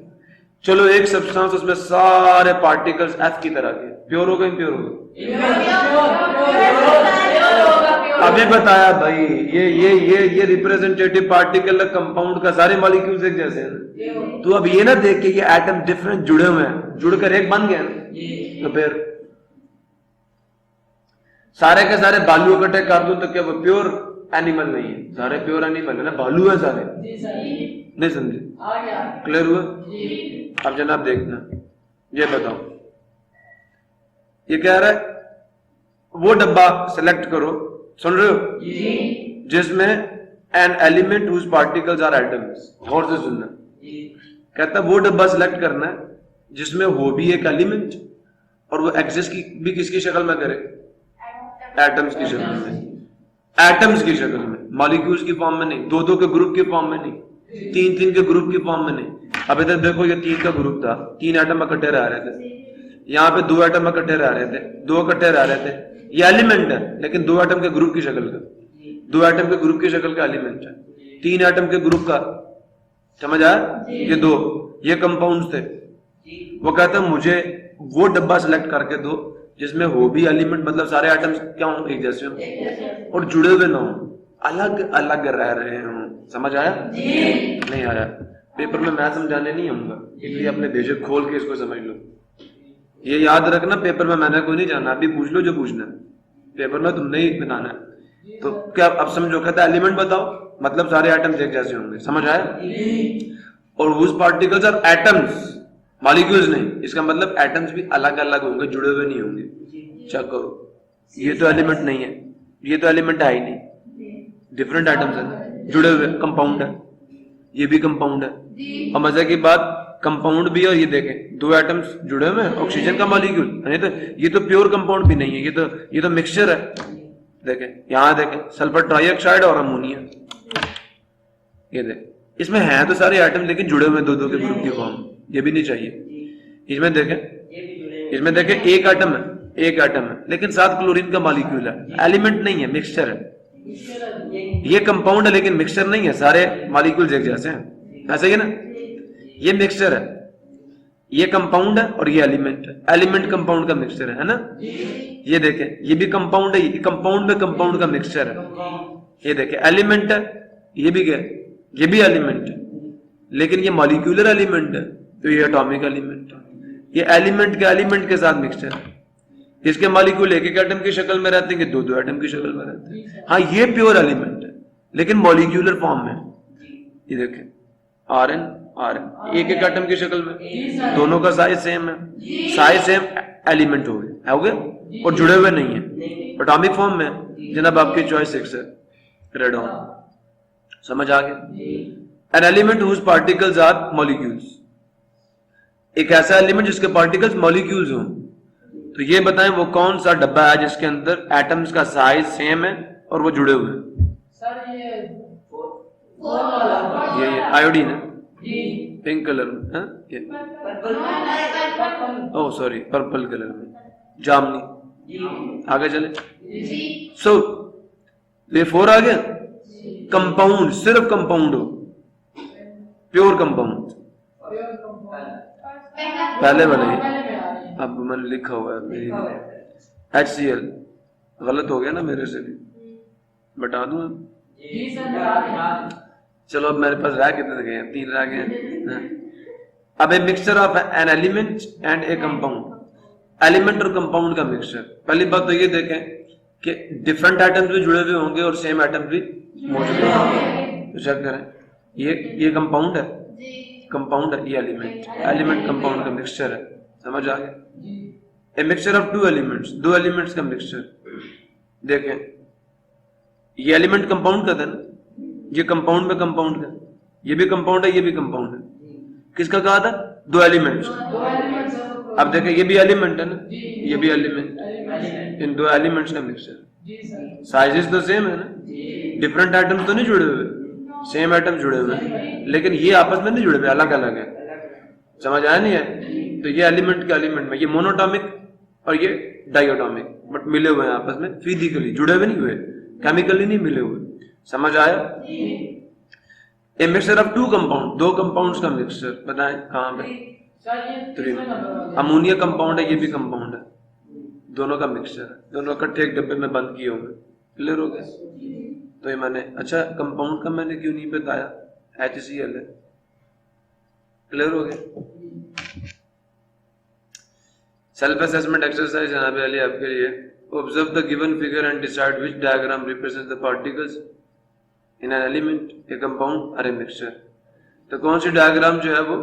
A: चलो एक सब्सटेंस उसमें सारे पार्टिकल्स एफ की तरह के, प्योर होगा? इम्प्योर होगा? अभी बताया भाई, ये रिप्रेजेंटेटिव पार्टिकल कंपाउंड का सारे मॉलिक्यूल्स एक जैसे हैं। तो अब ये ना देख के ये एटम डिफरेंट जुड़े हुए हैं, जुड़कर एक बन गए, तो फिर सारे के सारे भालू इकट्ठे कर दो तो क्या वो प्योर एनिमल नहीं है? सारे प्योर एनिमल है ना, भालू है सारे। नहीं समझे? क्लियर हुआ? अब जनाब देखना, ये बताओ, ये कह रहा है वो डब्बा सिलेक्ट करो, सुन रहे हो? जिसमें an element whose particles are atoms. गौर से सुनना, कहता वो डब्बा सिलेक्ट करना है जिसमें हो भी एक एलिमेंट और वो एग्जिस्ट भी किसकी शक्ल में करे? एटम्स की शक्ल में। एटम्स की शक्ल में, मॉलिक्यूल्स की फॉर्म में नहीं, 2-2 के ग्रुप की फॉर्म में नहीं, 3-3 के ग्रुप की फॉर्म में नहीं। अब इधर देखो, ये 3 का ग्रुप था, 3 एटम इकट्ठे रह रहे थे, यहाँ पे 2 एटम इकट्ठे रह रहे थे, 2 इकट्ठे रह रहे थे। ये एलिमेंट है, लेकिन 2 एटम के ग्रुप की शक्ल का, 2 एटम के ग्रुप की शक्ल का एलिमेंट है। 3 एटम के ग्रुप का, समझ आया? ये 2, ये कंपाउंड्स थे। वो कहता है मुझे वो डब्बा सिलेक्ट करके दो जिसमें हो भी एलिमेंट, मतलब सारे एटम्स क्या हो? एक जैसे हो और जुड़े हुए ना हो, अलग अलग रह रहे हो। समझ आया? नहीं आया? पेपर में मैं समझाने नहीं आऊंगा, इसलिए अपने बेशक खोल के इसको समझ लो। ये याद रखना, पेपर में मैंने कोई नहीं जाना, अभी पूछ लो जो पूछना है, पेपर में तुमने ही बनाना है। तो क्या अब समझो, कहता है एलिमेंट बताओ, मतलब सारे एटम्स एक जैसे होंगे। समझ आया? और whose particles are atoms, molecules नहीं, इसका मतलब एटम्स भी अलग अलग होंगे, जुड़े हुए नहीं होंगे। चेक करो, ये तो एलिमेंट नहीं है, ये तो एलिमेंट है ही नहीं, डिफरेंट एटम्स है, जुड़े हुए, कंपाउंड है, ये भी कंपाउंड है। और मजे की बात, कंपाउंड भी है, और ये देखें 2 एटम्स जुड़े हुए हैं, ऑक्सीजन का मॉलिक्यूल, नहीं तो ये तो प्योर कंपाउंड भी नहीं है, ये तो मिक्सचर है। देखें यहाँ, देखें सल्फर ट्राइऑक्साइड और अमोनिया, ये देखें, इसमें है तो सारे एटम लेकिन जुड़े हुए 2-2 के ग्रुप की फॉर्म, ये भी नहीं चाहिए। इसमें देखें एक एटम है, एक एटम है, लेकिन 7 क्लोरीन का मॉलिक्यूल है, एलिमेंट नहीं है, मिक्सचर है। ये कंपाउंड है लेकिन मिक्सचर नहीं है, सारे मॉलिक्यूल्स एक जैसे हैं, ऐसा ही है ना? ये मिक्सचर है, ये कंपाउंड है और ये एलिमेंट है, एलिमेंट कंपाउंड का मिक्सचर है ना? ये देखें, ये भी कंपाउंड है, ये कंपाउंड में कंपाउंड का मिक्सचर है। ये देखें एलिमेंट है, ये भी क्या है? ये भी एलिमेंट है, लेकिन ये मॉलिक्यूलर एलिमेंट है, तो ये एटॉमिक एलिमेंट है। ये एलिमेंट के साथ मिक्सचर है, इसके मॉलिक्यूल एक एटम की शक्ल में रहते हैं, 2-2 एटम की शक्ल में रहते हैं। हाँ, ये प्योर एलिमेंट है लेकिन मॉलिक्यूलर फॉर्म में। ये देखें RN एक एटम की शक्ल में, दोनों का साइज सेम है, साइज सेम, एलिमेंट हो गया और जुड़े हुए नहीं है, एटॉमिक फॉर्म में। जनाब आपकी चॉइस 6 है, रेडॉन। समझ आ गया? An element whose particles are molecules, एक ऐसा एलिमेंट जिसके पार्टिकल्स मॉलिक्यूल्स हों, तो ये बताएं वो कौन सा डब्बा है जिसके अंदर एटम्स का साइज सेम है और वो जुड़े हुए हैं?
B: सर ये फोर वाला
A: ये आयोडीन है,
B: जी
A: पिंक कलर में, हाँ? ये
B: purple
A: oh sorry, purple colour में, जामनी।
B: जी
A: आगे चले।
B: जी
A: सो ये 4 आ गया। कंपाउंड, सिर्फ कंपाउंड हो, प्योर कंपाउंड, पहले वाला ही।
B: पहले में आ रही है
A: अब मैंने लिखा हुआ है मेरी HCl, गलत हो गया ना मेरे से भी, बता दूं?
B: जी सर बता रहे हैं
A: चलो अब मेरे पास रह कितने गए हैं? 3 रह गए हैं, हाँ। अब a mixture of an element and A compound, element और कंपाउंड का मिक्सचर। पहली बात तो ये देखें कि डिफरेंट आइटम्स भी जुड़े हुए होंगे और सेम आइटम्स भी मौजूद होंगे, तो चेक करें। ये कंपाउंड है, कंपाउंड है, ये एलिमेंट, एलिमेंट कंपाउंड का मिक्सचर है, समझ आ गया? A mixture of 2 elements, 2 elements का मिक्सचर। देखें ये एलिमेंट कंपाउंड का था ना, ये कंपाउंड में कंपाउंड का, ये भी कंपाउंड है, ये भी कंपाउंड है। किसका कहा था? 2 एलिमेंट्स।
B: दो एलिमेंट्स
A: अब देखें ये भी एलिमेंट है ना,
B: जी।
A: ये भी एलिमेंट, इन 2 एलिमेंट्स का मिक्सचर।
B: जी सर
A: साइजेस तो सेम है ना, डिफरेंट आइटम्स तो नहीं जुड़े हुए, सेम आइटम जुड़े हुए हैं, लेकिन ये आपस में नहीं जुड़े हुए, अलग अलग है। समझ आया नहीं है? तो ये एलिमेंट के एलिमेंट में, ये मोनोटॉमिक और ये डाइएटॉमिक, बट मिले हुए हैं आपस में, फिजिकली जुड़े हुए नहीं हुए, केमिकली नहीं मिले हुए। समझ आया? A mixture of 2 compound, 2 compounds का मिक्सचर। बताएं कहां पे?
B: सर ये
A: 3
B: तीसरे नंबर वाला
A: अमोनिया कंपाउंड है, ये भी कंपाउंड है, दोनों का मिक्सचर है, दोनों इकट्ठे एक डब्बे में बंद किए हुए। क्लियर हो गया? तो ये मैंने, अच्छा कंपाउंड का मैंने क्यों नहीं बताया? HCl है। क्लियर हो गया? सेल्फ असेसमेंट एक्सरसाइज जनाब अली आपके लिए। Observe the given figure and decide which diagram represents the particles in an element, A compound और ए मिक्सचर। तो कौन सी डायग्राम जो है वो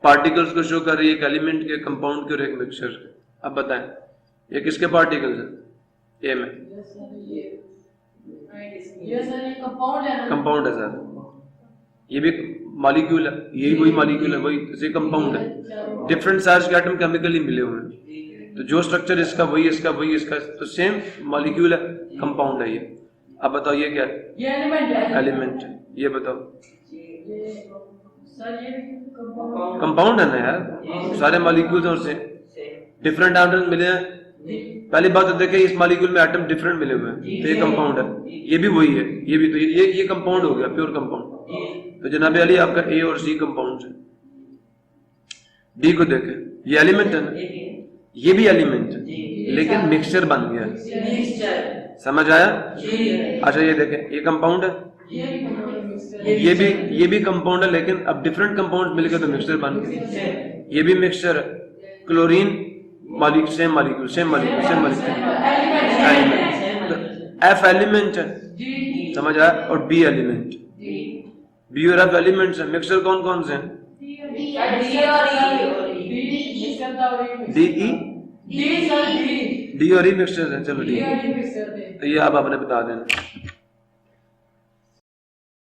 A: पार्टिकल्स को शो कर रही है? एक एलिमेंट के, कंपाउंड के और एक मिक्सचर के। अब बताएं ये किसके पार्टिकल्स हैं? ए में
B: ये सर ये कंपाउंड है ना
A: कंपाउंड है सर, ये भी मॉलिक्यूल है, यही वही मॉलिक्यूल है, वही कंपाउंड है। डिफरेंट साइज के एटम केमिकली मिले हुए हैं, तो जो स्ट्रक्चर इसका वही इसका वही इसका, तो सेम मॉलिक्यूल है, कंपाउंड है ये। अब बताओ ये क्या है?
B: ये एलिमेंट है
A: एलिमेंट। ये बताओ
B: ये सर ये कंपाउंड
A: कंपाउंड है ना यार, सारे मॉलिक्यूल्स और से डिफरेंट एटम्स मिले हैं। पहली बात तो देखें इस मॉलिक्यूल में एटम डिफरेंट मिले हुए हैं, तो ये कंपाउंड है, ये भी वही है, ये भी, तो ये कंपाउंड हो गया, प्योर कंपाउंड। तो जनाब अली आपका ए और सी कंपाउंड है। डी को देखें, ये एलिमेंट है ना, ये भी एलिमेंट है, लेकिन मिक्सचर बन गया है। समझ आया? अच्छा ये देखें, ये कंपाउंड है, ये भी कंपाउंड है, लेकिन अब डिफरेंट कंपाउंड मिलकर तो मिक्सचर बन गया। ये भी मिक्सचर है, क्लोरीन मॉलिक्यूल, सेम मॉलिक्यूल, तो एफ एलिमेंट है, समझ आया? और बी एलिमेंट, बी और एफ एलिमेंट्स है। मिक्सचर कौन कौन से हैं? डी और ई मिक्सचर है। चलो ठीक है, तो ये आप आपने बता देना।